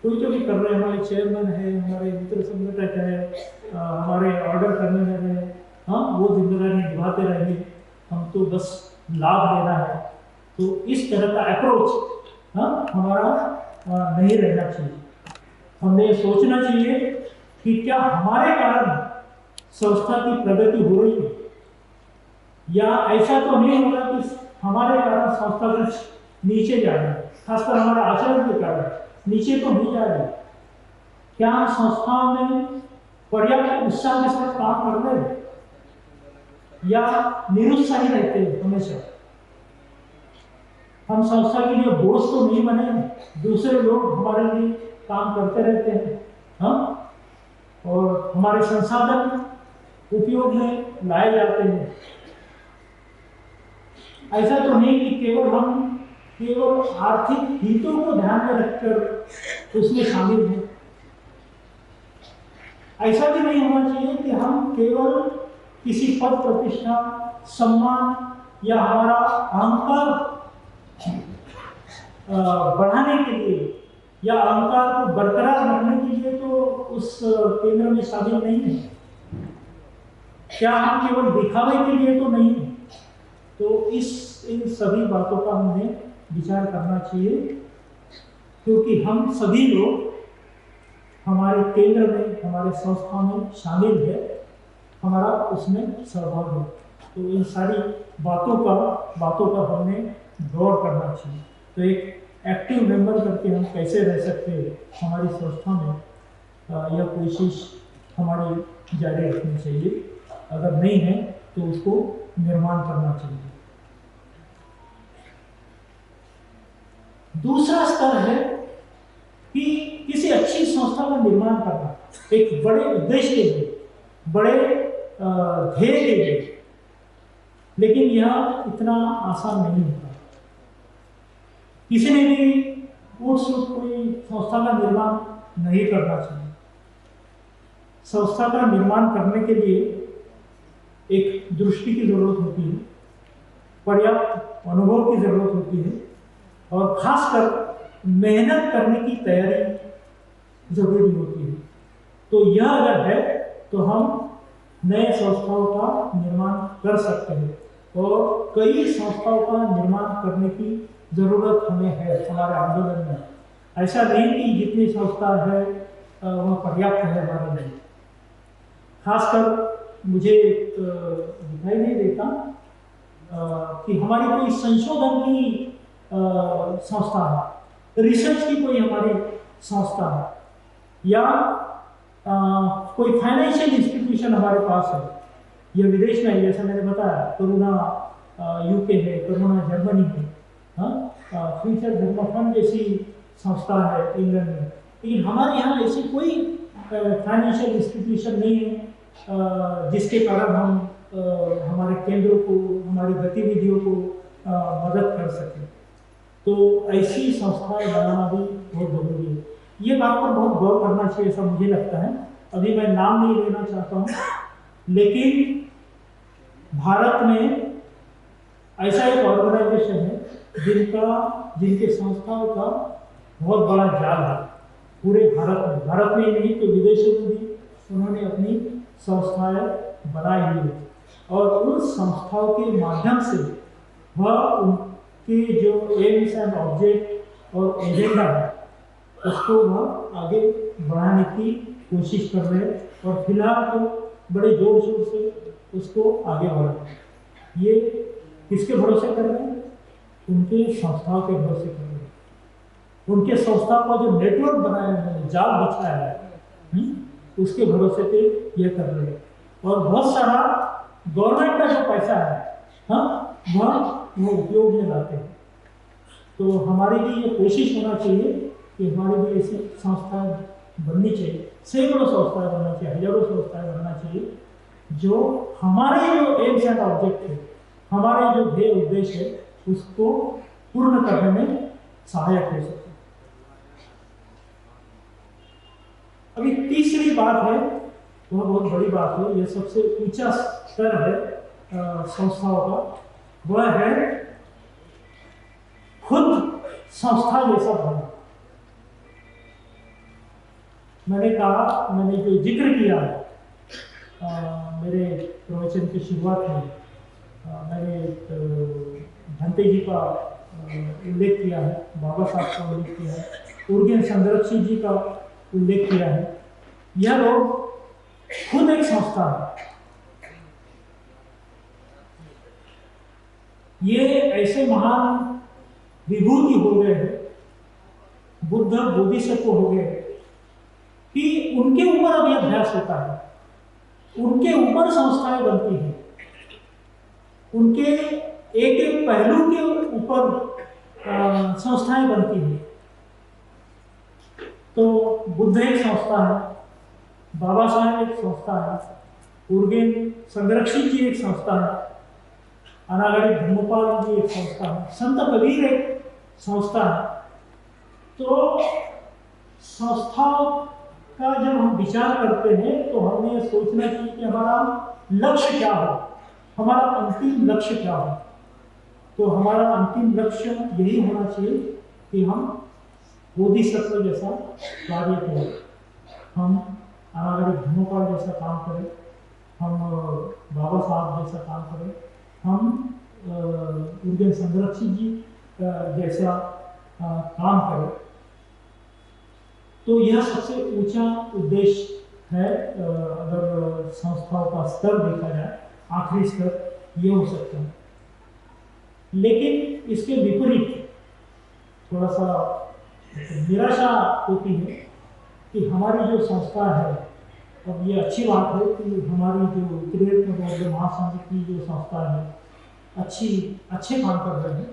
Speaker 1: कोई जो भी कर रहे हैं, हमारे चेयरमैन है, हमारे मित्र संगठक है, हमारे ऑर्डर करने में है, हाँ, वो जिम्मेदारी निभाते रहेंगे, हम तो बस लाभ लेना है। तो इस तरह का अप्रोच, हाँ, हमारा नहीं रहना चाहिए। हमें सोचना चाहिए कि क्या हमारे कारण संस्था की प्रगति हो रही है, या ऐसा तो नहीं होगा कि हमारे कारण संस्था कुछ नीचे जा रही है, खासकर हमारे आचरण के कारण नीचे तो नहीं जा रही। क्या हम संस्थाओं में पर्याप्त उत्साह के साथ काम कर रहे हैं या निरुत्साही रहते हैं हमेशा? हम संस्था के लिए बोझ तो नहीं बने, दूसरे लोग हमारे लिए काम करते रहते हैं, हाँ, और हमारे संसाधन उपयोग में लाए जाते हैं। ऐसा तो नहीं कि केवल आर्थिक हितों को ध्यान में रखकर उसमें शामिल हैं। ऐसा भी नहीं होना चाहिए कि हम केवल किसी पद प्रतिष्ठा, सम्मान या हमारा अहंकार बढ़ाने के लिए या अहंकार को बरकरार रखने के लिए तो उस केंद्र में शामिल नहीं है। क्या हम केवल दिखावे के लिए तो नहीं है? तो इन सभी बातों का हमें विचार करना चाहिए, क्योंकि हम सभी लोग हमारे केंद्र में, हमारे संस्था में शामिल है, हमारा उसमें सहभाग है। तो इन सारी बातों पर हमें गौर करना चाहिए। तो एक एक्टिव मेंबर करके हम कैसे रह सकते हैं हमारी संस्था में, यह कोशिश हमारी जारी रखनी चाहिए। अगर नहीं है तो उसको निर्माण करना चाहिए। दूसरा स्तर है कि किसी अच्छी संस्था का निर्माण करना एक बड़े उद्देश्य के लिए, बड़े ध्येय के लिए, लेकिन यह इतना आसान नहीं होता। किसी ने भी उठ-सुट कोई संस्था का निर्माण नहीं करना चाहिए। संस्था का निर्माण करने के लिए एक दृष्टि की जरूरत होती है, पर्याप्त अनुभव की जरूरत होती है और खासकर मेहनत करने की तैयारी जरूरी होती है। तो यह अगर है तो हम नए संस्थाओं का निर्माण कर सकते हैं और कई संस्थाओं का निर्माण करने की जरूरत हमें है हमारे आंदोलन में। ऐसा नहीं कि जितनी संस्था है वह पर्याप्त है हमारे लिए। खासकर मुझे दिखाई नहीं देता कि हमारी कोई संशोधन की संस्था है, रिसर्च की कोई हमारी संस्था है या कोई फाइनेंशियल इंस्टीट्यूशन हमारे पास है। यह विदेश में है, जैसा मैंने बताया करुणा यूके है, करुणा जर्मनी है, फ्यूचर धर्म फंड जैसी संस्था है इंग्लैंड में। लेकिन हमारे यहाँ ऐसी कोई फाइनेंशियल इंस्टीट्यूशन नहीं है जिसके कारण हम हमारे केंद्रों को, हमारी गतिविधियों को मदद कर सकें। तो ऐसी संस्थाएं बनाना भी बहुत जरूरी है। ये बात पर बहुत गौर करना चाहिए ऐसा मुझे लगता है। अभी मैं नाम नहीं लेना चाहता हूँ, लेकिन भारत में ऐसा एक ऑर्गेनाइजेशन है जिनके संस्थाओं का बहुत बड़ा जाल है पूरे भारत में ही नहीं तो विदेशों में भी उन्होंने अपनी संस्थाएं बनाई हुई है और उन संस्थाओं के माध्यम से वह उनके जो एम्स एंड ऑब्जेक्ट और एजेंडा है उसको वह आगे बढ़ाने की कोशिश कर रहे हैं और फिलहाल तो बड़े जोर शोर से उसको आगे बढ़ा रहे हैं। ये किसके भरोसे कर रहे हैं? उनके संस्थाओं के भरोसे कर रहे हैं। उनके संस्था का जो नेटवर्क बनाया है, जाल बिछाया है, उसके भरोसे पे ये कर रहे हैं। और बहुत सारा गवर्नमेंट का जो पैसा है वह उपयोग में लाते हैं। तो हमारी भी ये कोशिश होना चाहिए कि हमारी भी ऐसी संस्थाएं बननी चाहिए, सैकड़ों संस्थाएं बनना चाहिए, हजारों संस्थाएं बनना चाहिए जो हमारे जो एम्स एंड ऑब्जेक्ट है, हमारे जो ध्येय उद्देश्य है उसको पूर्ण करने में सहायक हो सके। अभी तीसरी बात है, वह बहुत बड़ी बात है, यह सबसे ऊंचा स्तर है संस्थाओं का, वह है खुद संस्था जैसा बनना। मैंने जो जिक्र किया है मेरे प्रवचन की शुरुआत में, मैंने भंते जी का उल्लेख किया है, बाबा साहब का उल्लेख किया है, उर्गेन संरक्षण जी का उल्लेख किया है। यह लोग खुद एक संस्था है। ये ऐसे महान विभूति हो गए हैं, बुद्ध बोधिसत्व हो गए कि उनके ऊपर अभी अभ्यास होता है, उनके ऊपर संस्थाएं बनती हैं, उनके एक एक पहलू के ऊपर संस्थाएं बनती हैं। तो बुद्ध एक संस्था है, बाबा साहब एक संस्था है, उर्गेन संरक्षण जी एक संस्था है, अनागरिक धर्मपाल जी एक संस्था है, संत कबीर एक संस्था है। तो संस्था का जब हम विचार करते हैं तो हमें सोचना चाहिए कि हमारा लक्ष्य क्या हो, हमारा अंतिम लक्ष्य क्या हो। तो हमारा अंतिम लक्ष्य यही होना चाहिए कि हम बोधिसत्व जैसा कार्य करें, हम अनागरिक धर्मपाल जैसा काम करें, हम बाबा साहब जैसा काम करें, हम उर्गेन संरक्षण जी जैसा काम करें। तो यह सबसे ऊंचा उद्देश्य है। अगर संस्थाओं का स्तर देखा जाए, आखिरी स्तर ये हो सकता है। लेकिन इसके विपरीत थोड़ा सा निराशा होती है कि हमारी जो संस्था है, अब ये अच्छी बात है कि हमारी जो त्रिरत्न महासंघ की जो संस्था है अच्छे काम कर रहे हैं,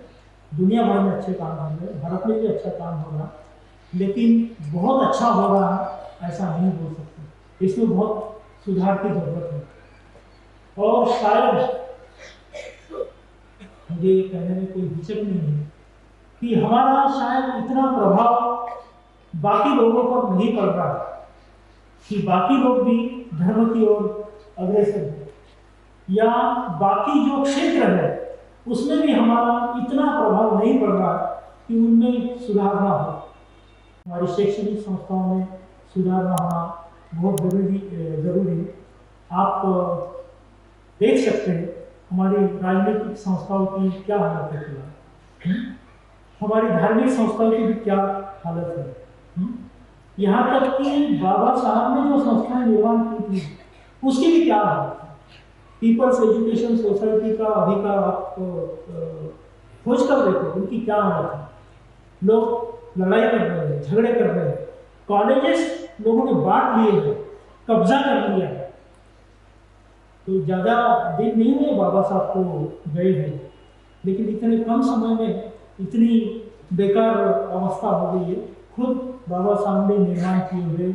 Speaker 1: दुनिया भर में अच्छे काम कर रहे हैं, भारत में भी अच्छा काम हो रहा है, लेकिन बहुत अच्छा हो रहा है ऐसा नहीं बोल सकते। इसमें बहुत सुधार की जरूरत है और शायद मुझे कहने में कोई हिचक नहीं है कि हमारा शायद इतना प्रभाव बाकी लोगों पर नहीं पड़ रहा कि बाकी लोग भी धर्म की ओर अग्रसर है, या बाकी जो क्षेत्र है उसमें भी हमारा इतना प्रभाव नहीं पड़ रहा कि उनमें सुधारना हो। हमारी शैक्षणिक संस्थाओं में सुधारना होना बहुत जरूरी है। आप देख सकते हैं हमारी राजनीतिक संस्थाओं की क्या हालत है फिलहाल, हमारी धार्मिक संस्थाओं की भी क्या हालत है। यहाँ तक कि बाबा साहब ने जो संस्थाएं निर्माण की थी उसकी भी क्या हालत है। पीपल्स एजुकेशन सोसाइटी का अधिकार आप खोज कर देखो, उनकी क्या हालत है। लोग लड़ाई कर रहे हैं, झगड़े कर रहे हैं, कॉलेजेस लोगों ने बांट लिए हैं, कब्जा कर लिया है। तो ज़्यादा दिन नहीं हुए बाबा साहब को गए हैं, लेकिन इतने कम समय में इतनी बेकार अवस्था हो गई है खुद बाबा साहब ने निर्माण किए हुए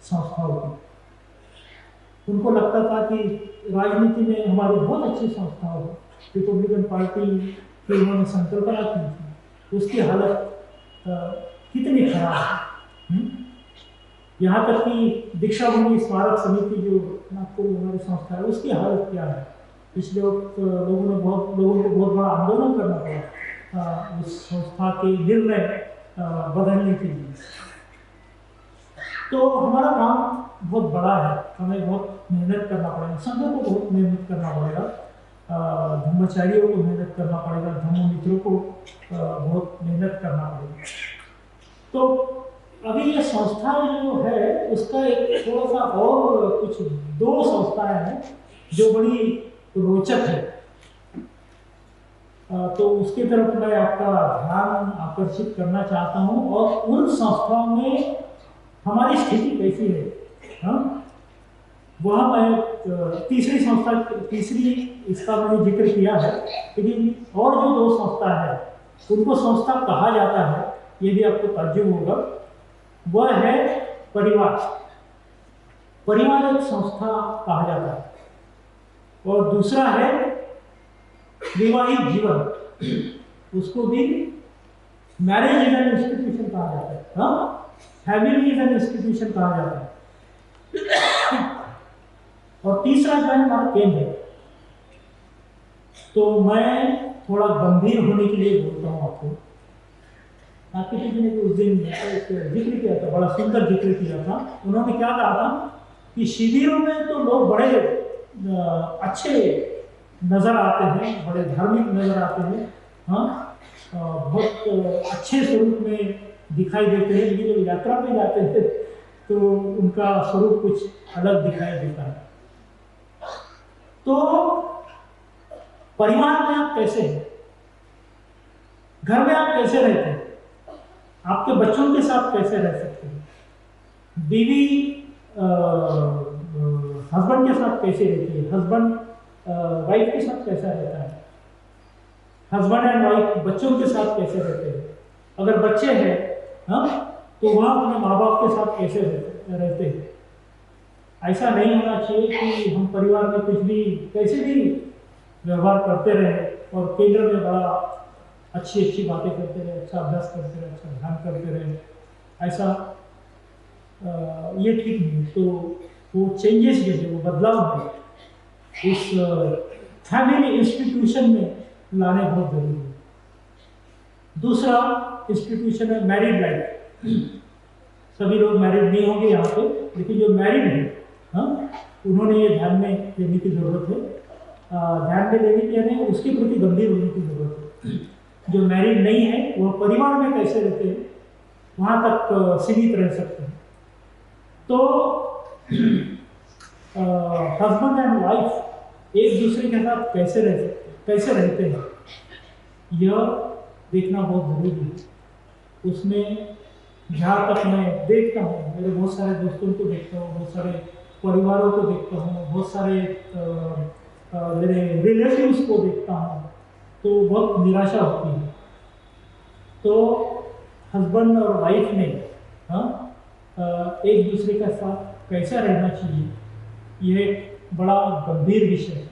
Speaker 1: संस्थाओं की। उनको लगता था कि राजनीति में हमारी बहुत अच्छी संस्थाएं हैं, रिपब्लिकन पार्टी की उन्होंने संकल्पना की थी, उसकी हालत कितनी खराब है। यहाँ तक कि दीक्षा भूमि स्मारक समिति जो नागपुर में हमारी संस्था है उसकी हालत क्या है। पिछले वक्त लोगों को बहुत बड़ा आंदोलन करना पड़ा उस संस्था के निर्णय बदलने के लिए। तो हमारा काम बहुत बड़ा है, हमें बहुत मेहनत करना पड़ेगा, संघों को बहुत मेहनत करना पड़ेगा, धर्माचार्यों को मेहनत करना पड़ेगा, धर्म मित्रों को बहुत मेहनत करना पड़ेगा। तो अभी ये संस्था जो है उसका एक थोड़ा सा और कुछ दो संस्थाएं हैं जो बड़ी रोचक है, तो उसकी तरफ मैं आपका ध्यान आकर्षित करना चाहता हूँ और उन संस्थाओं में हमारी स्थिति कैसी है। वह मैं तीसरी इसका मैंने जिक्र किया है, लेकिन और जो दो संस्था है उनको संस्था कहा जाता है, ये भी आपको ताज्जुब होगा। वह है परिवार एक संस्था कहा जाता है, और दूसरा है वैवाहिक जीवन, उसको भी मैरिज इज एन इंस्टीट्यूशन कहा जाता है, फैमिली इज एन इंस्टीट्यूशन कहा जाता है। और तीसरा जो है हमारा केंद्र है। तो मैं थोड़ा गंभीर होने के लिए बोलता हूँ आपको। आपके जी ने उस दिन एक जिक्र किया था, बड़ा सुंदर जिक्र किया था। उन्होंने क्या कहा था कि शिविरों में तो लोग बड़े अच्छे नजर आते हैं, बड़े धार्मिक नजर आते हैं, बहुत अच्छे स्वरूप में दिखाई देते हैं, लेकिन जब यात्रा में जाते हैं तो उनका स्वरूप कुछ अलग दिखाई देता है। तो परिवार में आप कैसे हैं, घर में आप कैसे रहते हैं, आपके बच्चों के साथ कैसे रह सकते हैं, बीवी हस्बैंड के साथ कैसे रहती है, हस्बैंड वाइफ के साथ कैसा रहता है, हस्बैंड एंड वाइफ बच्चों के साथ कैसे रहते हैं, अगर बच्चे हैं तो वह अपने माँ बाप के साथ कैसे रहते हैं। ऐसा नहीं होना चाहिए कि हम परिवार में कुछ भी कैसे भी व्यवहार करते रहे और केंद्र में बड़ा अच्छी बातें करते रहे, अच्छा अभ्यास करते रहे, अच्छा ध्यान करते रहे, ऐसा ये ठीक नहीं। तो वो चेंजेस जो है, वो बदलाव है इस फैमिली इंस्टीट्यूशन में लाने बहुत जरूरी है। दूसरा इंस्टीट्यूशन है मैरिड लाइफ। सभी लोग मैरिड नहीं होंगे यहाँ पे, लेकिन जो मैरिड है उन्होंने ये ध्यान में लेने की जरूरत है, ध्यान में लेने की यानी उसके प्रति गंभीर होने की जरूरत है। जो मैरिड नहीं है वह परिवार में कैसे रहते हैं, वहाँ तक सीमित रह सकते हैं। तो हस्बैंड एंड वाइफ एक दूसरे के साथ कैसे रहते हैं, यह देखना बहुत जरूरी है। उसमें जहाँ तक मैं देखता हूँ, मेरे बहुत सारे दोस्तों को देखता हूँ, बहुत सारे परिवारों को देखता हूँ, बहुत सारे मेरे रिलेटिव्स को देखता हूँ, तो बहुत निराशा होती है। तो हस्बैंड और वाइफ ने एक दूसरे के साथ कैसा रहना चाहिए, यह बड़ा गंभीर विषय है।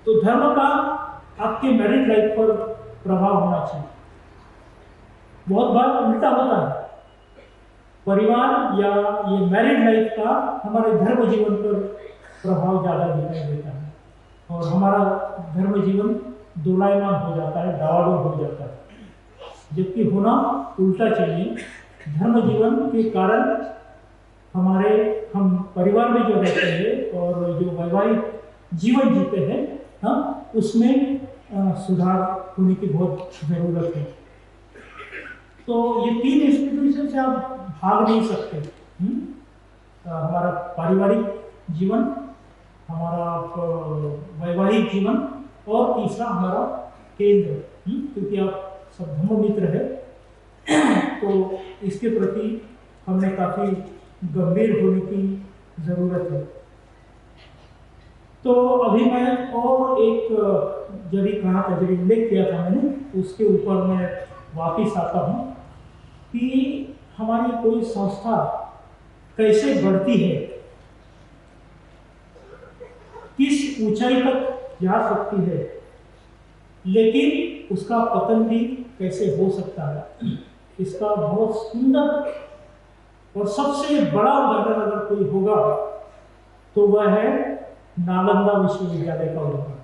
Speaker 1: तो धर्म का आपके मैरिड लाइफ पर प्रभाव होना चाहिए। बहुत बार उल्टा होता है, परिवार या ये मैरिड लाइफ का हमारे धर्म जीवन पर प्रभाव ज़्यादा दिखाई देता है और हमारा धर्म जीवन दोलायमान हो जाता है, डावाडोल हो जाता है, जबकि होना उल्टा चाहिए। धर्म जीवन के कारण हम परिवार में जो रहते हैं और जो वैवाहिक जीवन जीते हैं, हाँ, उसमें सुधार होने की बहुत ज़रूरत है। तो ये 3 इंस्टीट्यूशन से आप भाग नहीं सकते। हमारा पारिवारिक जीवन, हमारा वैवाहिक जीवन और तीसरा हमारा केंद्र, क्योंकि आप सब धर्म मित्र है, तो इसके प्रति हमें काफ़ी गंभीर होने की ज़रूरत है। तो अभी मैं और एक जरी कहा था, जरी उल्लेख किया था मैंने, उसके ऊपर मैं वापिस आता हूँ कि हमारी कोई संस्था कैसे बढ़ती है, किस ऊंचाई तक जा सकती है, लेकिन उसका पतन भी कैसे हो सकता है, इसका बहुत सुंदर और सबसे बड़ा उदाहरण अगर कोई होगा तो वह है नालंदा विश्वविद्यालय का उदाहरण।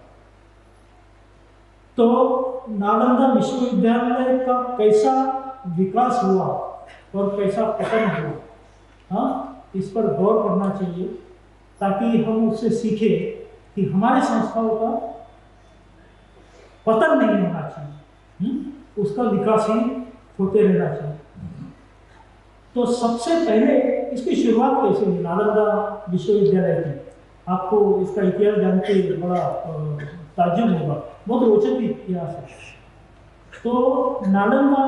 Speaker 1: तो नालंदा विश्वविद्यालय का कैसा विकास हुआ और कैसा पतन हुआ, हाँ, इस पर गौर करना चाहिए ताकि हम उससे सीखें कि हमारे संस्थाओं का पतन नहीं होना चाहिए, उसका विकास ही होते रहना चाहिए। तो सबसे पहले इसकी शुरुआत कैसे हुई नालंदा विश्वविद्यालय की? आपको इसका इतिहास जान के बड़ा ताज्जुब होगा, बहुत रोचक इतिहास है। तो नालंदा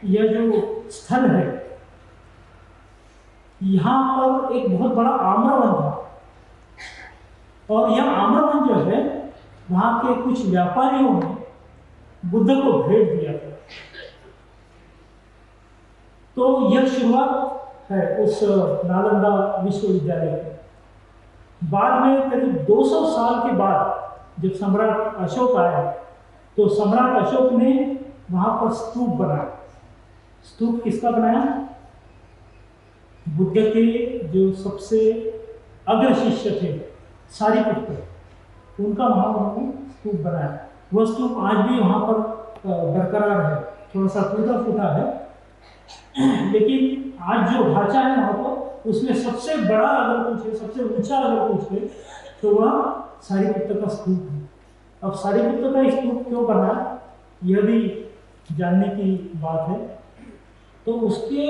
Speaker 1: यह जो स्थल है, यहाँ पर एक बहुत बड़ा आम्रवन था और यह आम्रवन जो है, वहाँ के कुछ व्यापारियों ने बुद्ध को भेंट दिया था। तो यह शुरुआत है उस नालंदा विश्वविद्यालय की। बाद में करीब 200 साल के बाद जब सम्राट अशोक आया, तो सम्राट अशोक ने वहाँ पर स्तूप बनाया। स्तूप किसका बनाया? बुद्ध के जो सबसे अग्र शिष्य थे सारिपुत्र, उनका वहाँ उन्होंने स्तूप बनाया। वह स्तूप आज भी वहाँ पर बरकरार है, थोड़ा सा टूटा फूटा है, लेकिन आज जो ढांचा है वहाँ पर, उसमें सबसे बड़ा अगर कुछ है, सबसे ऊंचा अगर कुछ है, तो वह सारिपुत्र का स्तूप है। अब सारिपुत्र का स्तूप क्यों बना, यह भी जानने की बात है। तो उसके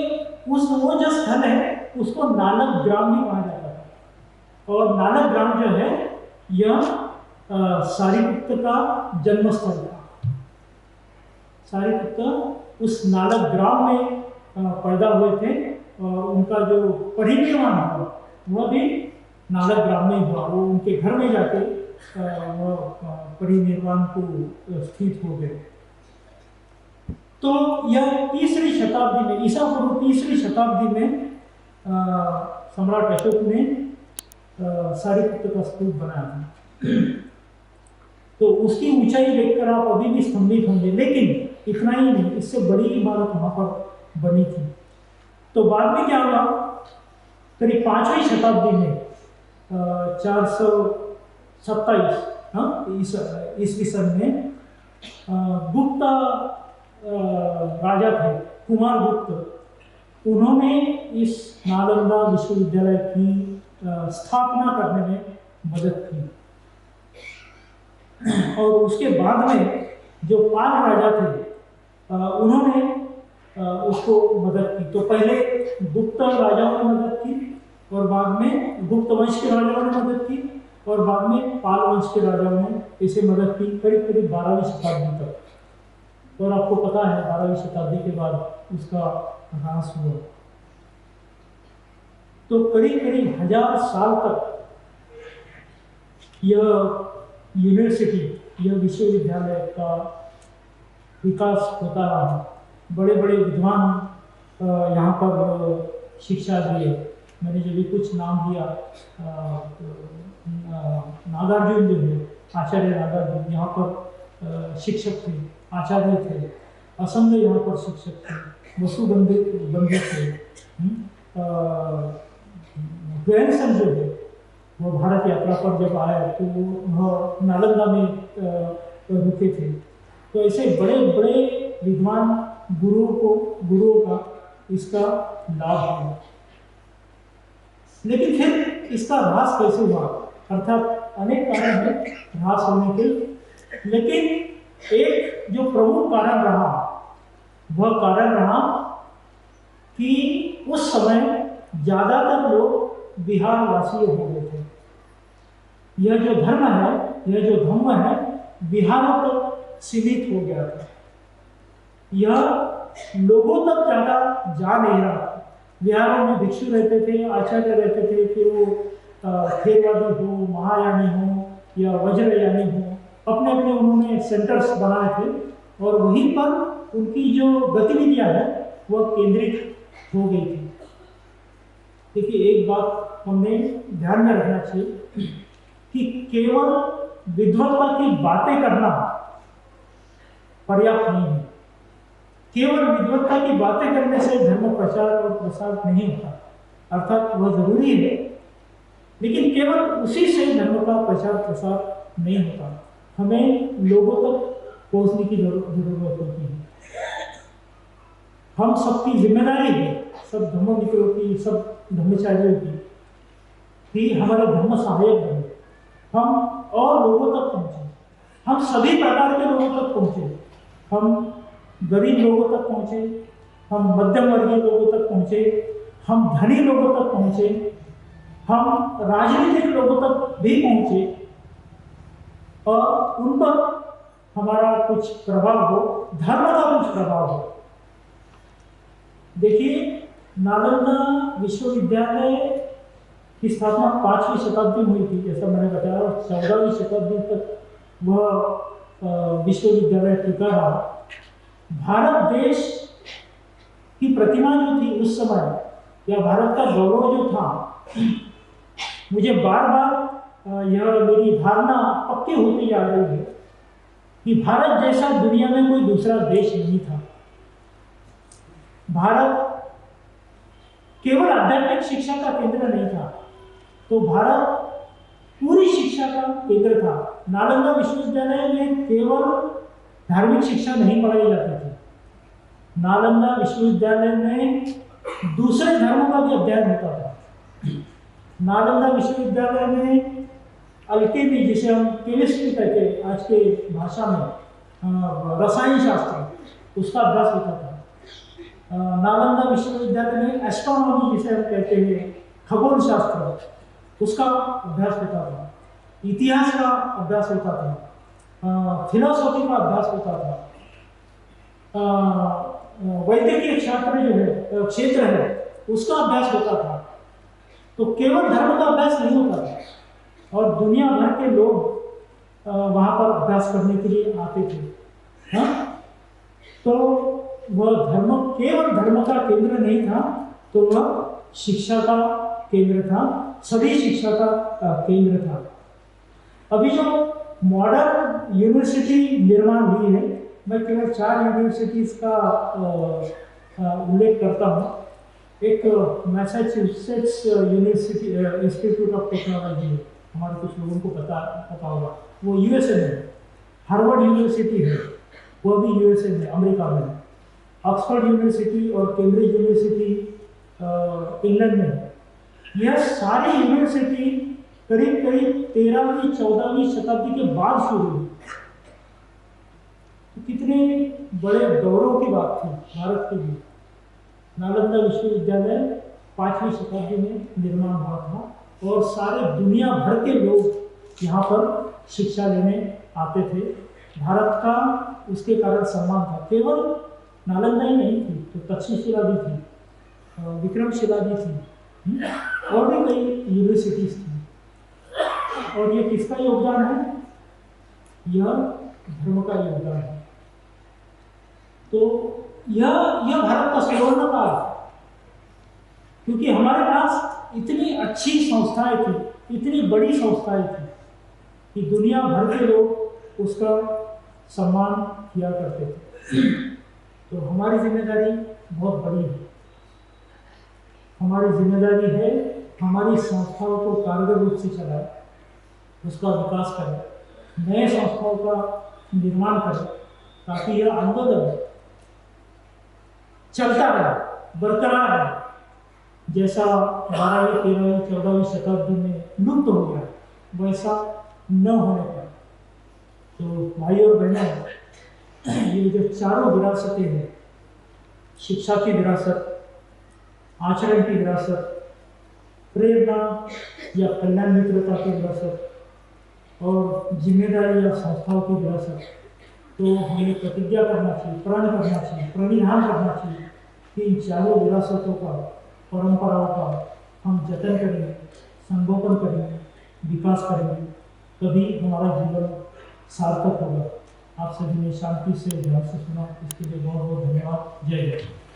Speaker 1: वो जो स्थल है, उसको नालक ग्राम भी कहा जाता है। और नालक ग्राम जो है, यह सारिपुत्र का जन्मस्थल था। सारिपुत्र उस नालक ग्राम में पैदा हुए थे और उनका जो परिनिर्वाण हुआ वह भी नालक ग्राम में हुआ। वो उनके घर में जाके परिनिर्वाण को स्थित हो गए। तो यह 3री शताब्दी में, ईसा पूर्व 3री शताब्दी में सम्राट अशोक ने सारिपुत्र का स्तूप बनाया था। तो उसकी ऊंचाई देखकर आप अभी भी स्तंभित होंगे, लेकिन इतना ही नहीं, इससे बड़ी इमारत वहाँ पर बनी थी। तो बाद में क्या हुआ, करीब 5वीं शताब्दी में 427 ईस्वी सन में गुप्त राजा थे, कुमार गुप्त, उन्होंने इस नालंदा विश्वविद्यालय की स्थापना करने में मदद की। और उसके बाद में जो पाल राजा थे उन्होंने उसको मदद की। तो पहले गुप्त राजाओं ने मदद की और बाद में गुप्त वंश के राजाओं ने मदद की और बाद में पाल वंश के राजाओं ने इसे मदद की करीब करीब 12वीं शताब्दी तक। और आपको पता है 12वीं शताब्दी के बाद उसका ह्रास हुआ। तो करीब करीब 1000 साल तक यह यूनिवर्सिटी, यह विश्वविद्यालय का विकास होता रहा। बड़े बड़े विद्वान यहाँ पर शिक्षा दिए। मैंने जो भी कुछ नाम दिया, नागार्जुन जो है, आचार्य नागार्जुन यहाँ पर शिक्षक थे, आचार्य थे। असंग यहाँ पर शिक्षक थे। वसुबंधु थे। ग्रैंडसन जो है वो भारत यात्रा पर जब आया तो वह नालंदा में रुके थे। तो ऐसे बड़े बड़े विद्वान गुरुओं का इसका लाभ हुआ। लेकिन फिर इसका ह्रास कैसे हुआ? अर्थात अनेक कारण है ह्रास होने के, लेकिन एक जो प्रमुख कारण रहा वह कारण रहा कि उस समय ज्यादातर लोग बिहार वासी हो गए थे। यह जो धर्म है, यह जो धम्म है, बिहार तक सीमित हो गया था। यह लोगों तक ज्यादा जा नहीं रहा था। बिहारों में भिक्षु रहते थे, आचार्य रहते थे, फिर वो खेरवादी हो, महायानी हो या वज्रयानी हो, अपने अपने उन्होंने सेंटर्स बनाए थे और वहीं पर उनकी जो गतिविधियां हैं वह केंद्रित हो गई थी। देखिए, एक बात हमें ध्यान में रखना चाहिए कि केवल विद्वत्ता की बातें करना पर्याप्त नहीं है। केवल विद्वत्ता की बातें करने से धर्म प्रचार और प्रसार नहीं होता, अर्थात वह जरूरी है, लेकिन केवल उसी से धर्म का प्रचार प्रसार नहीं होता। हमें लोगों तक पहुंचने की जरूरत होती है। हम सबकी जिम्मेदारी है, सब धर्म मित्रों की, सब धर्मचारियों की, कि हमारे धर्म सहायक बने, हम और लोगों तक पहुंचे, हम सभी प्रकार के लोगों तक पहुंचे, हम गरीब लोगों तक पहुंचे, हम मध्यम वर्गीय लोगों तक पहुंचे, हम धनी लोगों तक पहुंचे, हम राजनीतिक लोगों तक भी पहुंचे और उन पर हमारा कुछ प्रभाव हो, धर्म का कुछ प्रभाव हो। देखिए, नालंदा विश्वविद्यालय की स्थापना 5वीं शताब्दी में हुई थी, जैसा मैंने बताया, 14वीं शताब्दी तक वह विश्वविद्यालय टिका रहा। भारत देश की प्रतिमा जो थी उस समय, या भारत का गौरव जो था, मुझे बार बार यह मेरी धारणा पक्की होती जा रही है कि भारत जैसा दुनिया में कोई दूसरा देश नहीं था। भारत केवल आध्यात्मिक शिक्षा का केंद्र नहीं था, तो भारत पूरी शिक्षा का केंद्र था। नालंदा विश्वविद्यालय में केवल धार्मिक शिक्षा नहीं पढ़ाई जाती थी। नालंदा विश्वविद्यालय में दूसरे धर्मों का भी अध्ययन होता था। नालंदा विश्वविद्यालय में अल्केमी, जिसे हम केमिस्ट्री कहते हैं आज के भाषा में, रसायन शास्त्र, उसका अभ्यास होता था। नालंदा विश्वविद्यालय में एस्ट्रोनॉमी, जिसे हम कहते हैं खगोल शास्त्र, उसका अभ्यास होता था। इतिहास का अभ्यास होता था, फिलोसॉफी का अभ्यास होता था, वैद्यकीय क्षेत्र है उसका अभ्यास होता था। तो केवल धर्म का अभ्यास नहीं होता था और दुनिया भर के लोग वहाँ पर अभ्यास करने के लिए आते थे। हाँ, तो वह धर्म केवल धर्म का केंद्र नहीं था, तो वह शिक्षा का केंद्र था, सभी शिक्षा का केंद्र था। अभी जो मॉडर्न यूनिवर्सिटी निर्माण हुई है, मैं केवल 4 यूनिवर्सिटीज का उल्लेख करता हूँ। एक Massachusetts university institute of technology है, हमारे कुछ लोगों को पता होगा, वो यूएसए में है। हार्वर्ड यूनिवर्सिटी है, वो भी यूएसए में, अमेरिका में। ऑक्सफोर्ड यूनिवर्सिटी और कैम्ब्रिज यूनिवर्सिटी इंग्लैंड में है। यह सारी यूनिवर्सिटी करीब 13वीं 14वीं शताब्दी के बाद शुरू हुई। तो कितने बड़े गौरव की बात थी भारत के लिए। नालंदा विश्वविद्यालय 5वीं शताब्दी में निर्माण हुआ था और सारे दुनिया भर के लोग यहाँ पर शिक्षा लेने आते थे। भारत का उसके कारण सम्मान था। केवल नालंदा ही नहीं थी, तो तक्षशिला भी थी, विक्रमशिला भी थी, और भी कई यूनिवर्सिटीज थी। और ये किसका योगदान है? यह धर्म का योगदान है। तो यह भारत का स्वर्ण काल है, क्योंकि हमारे पास इतनी अच्छी संस्थाएं थी, इतनी बड़ी संस्थाएं थी कि दुनिया भर के लोग उसका सम्मान किया करते थे। तो हमारी जिम्मेदारी बहुत बड़ी है। हमारी जिम्मेदारी है हमारी संस्थाओं को कारगर रूप से चलाए, उसका विकास करें, नए संस्थाओं का निर्माण करें, ताकि यह आंदोलन चलता रहे, बरकरार रहे। जैसा 12वीं, 13वीं, 14वीं शताब्दी में लुप्त हो गया, वैसा न होने पाए। तो भाई और बहनों, ये जो चारों विरासतें हैं, शिक्षा की विरासत, आचरण की विरासत, प्रेरणा या कल्याण मित्रता की विरासत और जिम्मेदारी या संस्थाओं की विरासत, तो हमें प्रतिज्ञा करना चाहिए, प्रण करना चाहिए, प्रणिधान करना चाहिए कि इन चारों विरासतों का, परंपराओं का हम जतन करेंगे, संगोपन करेंगे, विकास करेंगे, तभी हमारा जीवन सार्थक होगा। आप सभी ने शांति से ध्यान से सुना, इसके लिए बहुत बहुत धन्यवाद। जय जय।